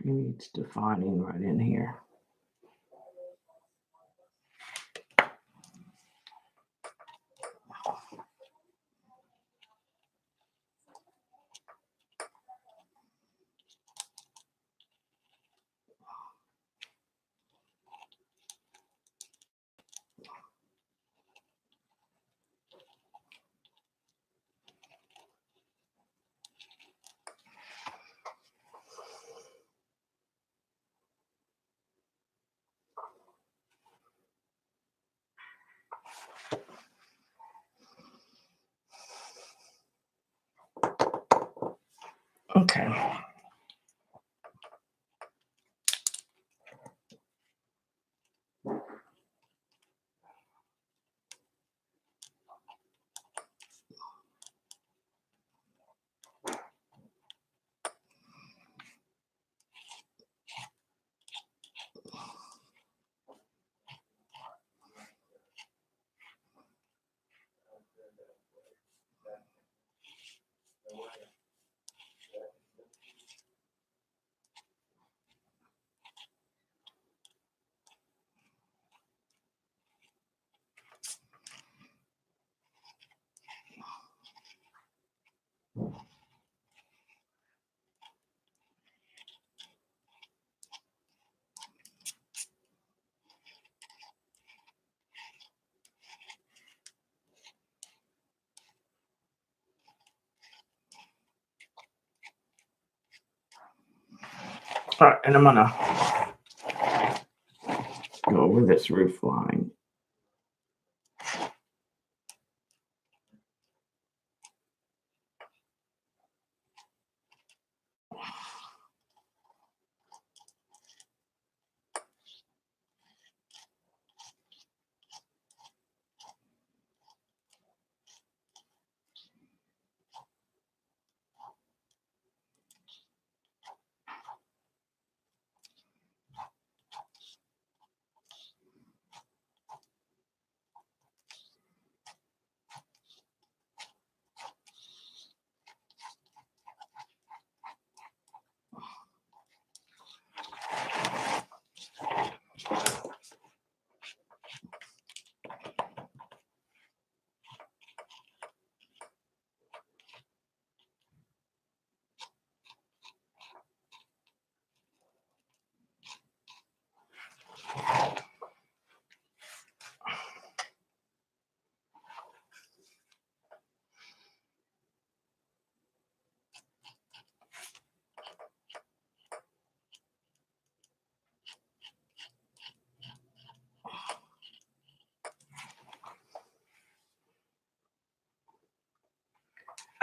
Needs defining right in here. Okay. All right, and I'm gonna go over this roof line.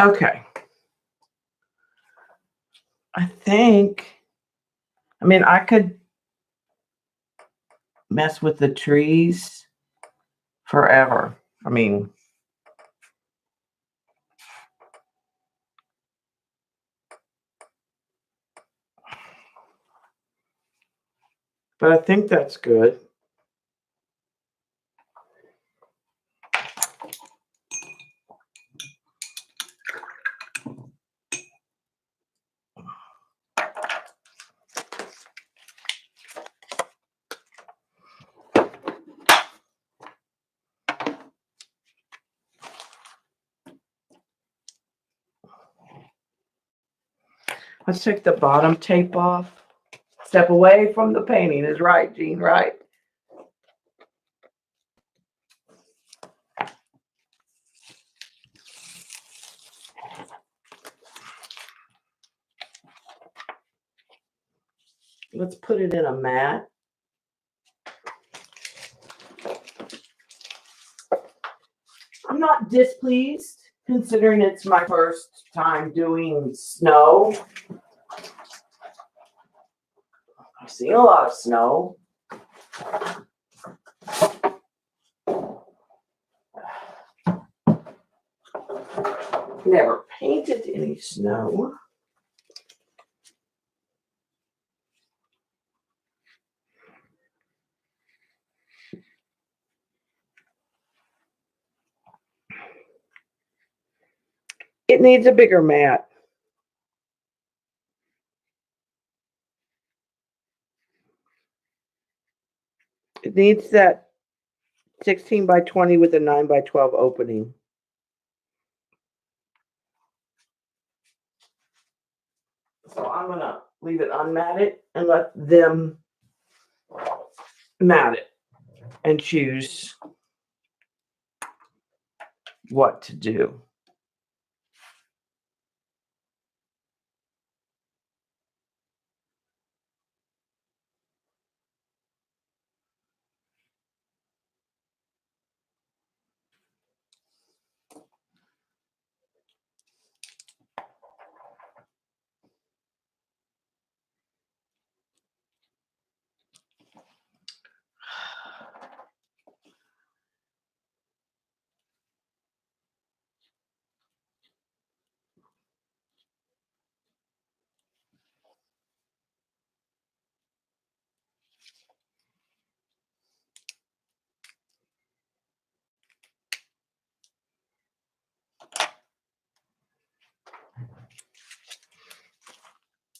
Okay. I think, I mean, I could mess with the trees forever. I mean, but I think that's good. Let's take the bottom tape off. Step away from the painting is right, Jean, right? Let's put it in a mat. I'm not displeased considering it's my first time doing snow. I've seen a lot of snow. Never painted any snow. It needs a bigger mat. It needs that 16 by 20 with a 9 by 12 opening. So I'm going to leave it unmatted and let them mat it and choose what to do.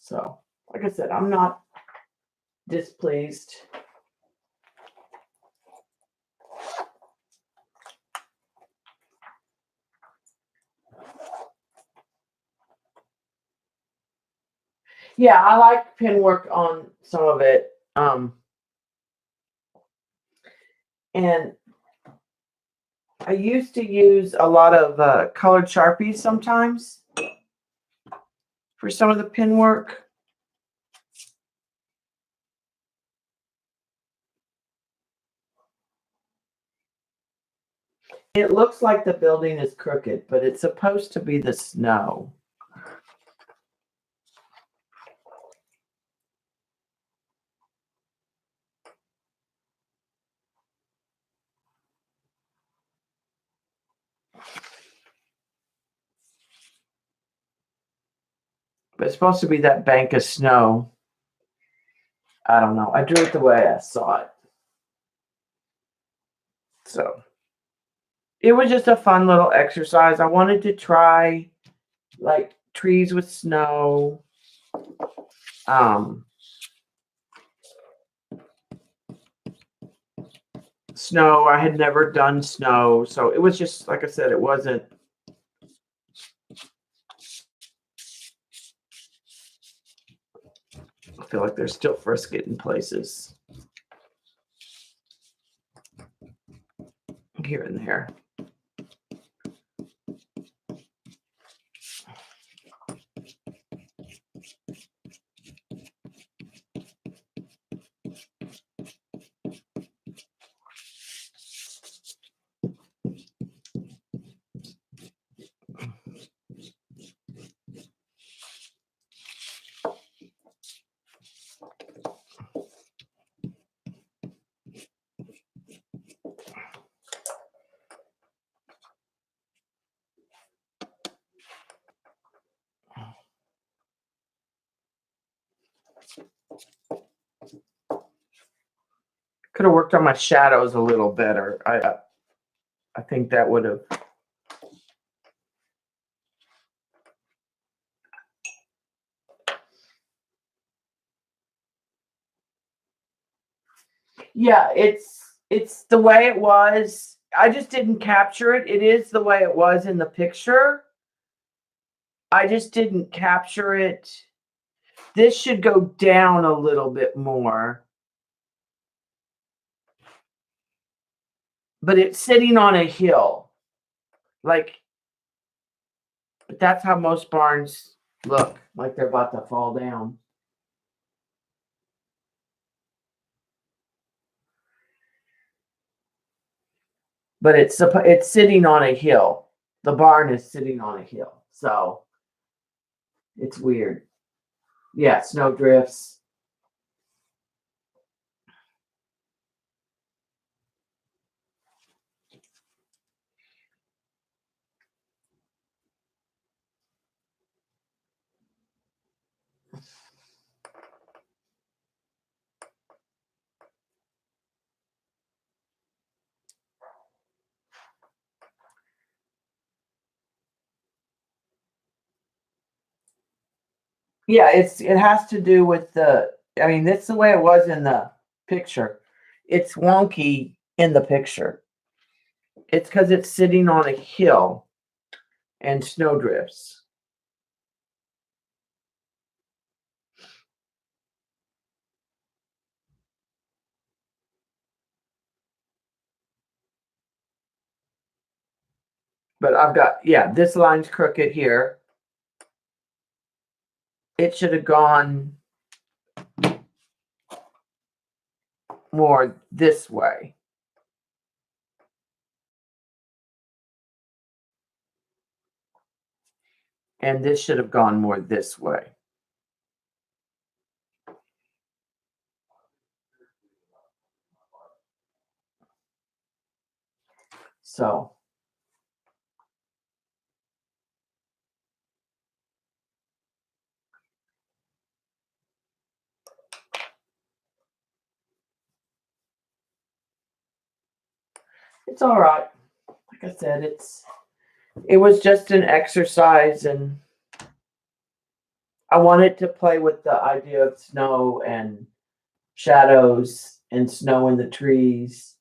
So, like I said, I'm not displeased. Yeah, I like pen work on some of it. And I used to use a lot of colored Sharpies sometimes for some of the pen work. It looks like the building is crooked, but it's supposed to be the snow. But it's supposed to be that bank of snow. I don't know. I drew it the way I saw it. So it was just a fun little exercise. I wanted to try like trees with snow. Snow. I had never done snow. So it was just, like I said, it wasn't. I feel like there's still frisket in places. Here and there. Could have worked on my shadows a little better. I think that would have. Yeah, it's the way it was. I just didn't capture it. It is the way it was in the picture. I just didn't capture it. This should go down a little bit more. But it's sitting on a hill. Like, but that's how most barns look, like they're about to fall down. But it's sitting on a hill. The barn is sitting on a hill. So it's weird. Yeah, snow drifts. Yeah, it has to do with the, I mean, that's the way it was in the picture. It's wonky in the picture. It's because it's sitting on a hill and snow drifts. But I've got, yeah, this line's crooked here. It should have gone more this way. And this should have gone more this way. So it's all right. Like I said, it was just an exercise, and I wanted to play with the idea of snow and shadows and snow in the trees.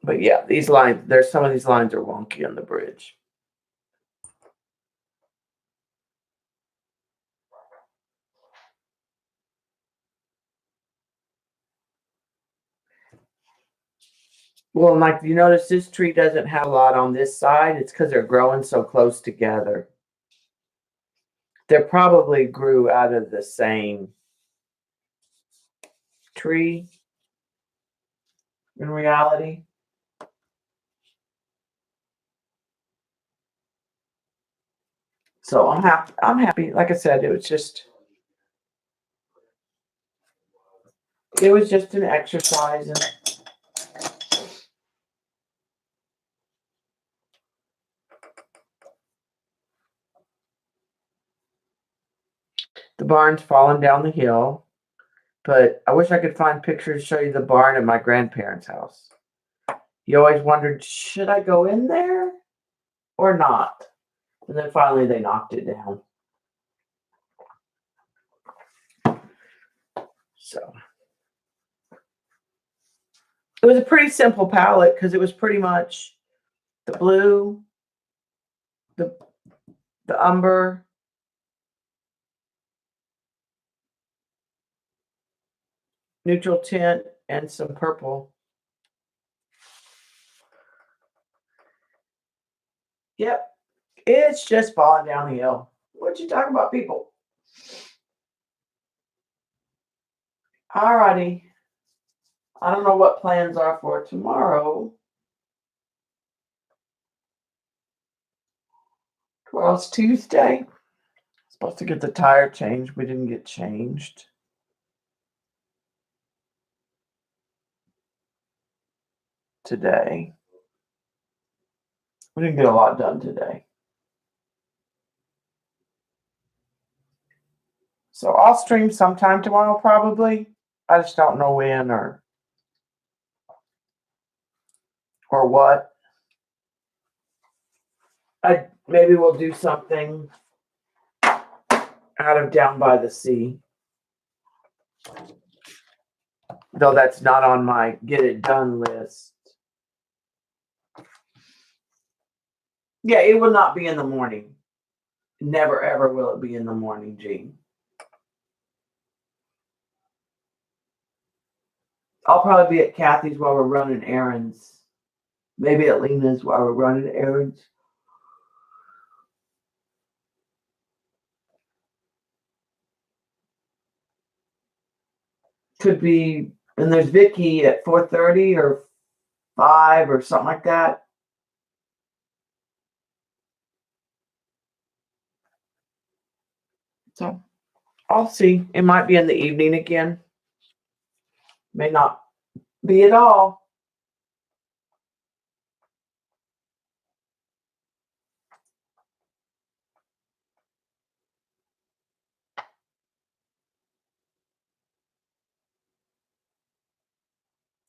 But yeah, these lines, there's some of these lines are wonky on the bridge. Well, like you notice this tree doesn't have a lot on this side. It's because they're growing so close together. They probably grew out of the same tree in reality. So I'm happy. I'm happy. Like I said, it was just an exercise, and the barn's falling down the hill. But I wish I could find pictures to show you the barn at my grandparents' house. You always wondered, should I go in there or not? And then finally they knocked it down. So it was a pretty simple palette because it was pretty much the blue, the umber, neutral tint, and some purple. Yep, it's just falling down the hill. What you talking about, people? Alrighty. I don't know what plans are for tomorrow. Well, it's Tuesday. Supposed to get the tire changed. We didn't get changed today. We didn't get a lot done today. So I'll stream sometime tomorrow probably. I just don't know when or what. Maybe we'll do something out of Down by the Sea. Though that's not on my get it done list. Yeah, it will not be in the morning. Never ever will it be in the morning, Jean. I'll probably be at Kathy's while we're running errands. Maybe at Lena's while we're running errands. Could be, and there's Vicky at 4:30 or 5 or something like that. So I'll see. It might be in the evening again. May not be at all.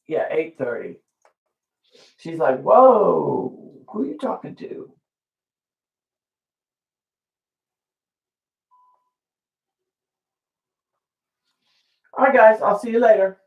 Yeah, 8:30. She's like, whoa, who are you talking to? All right, guys, I'll see you later.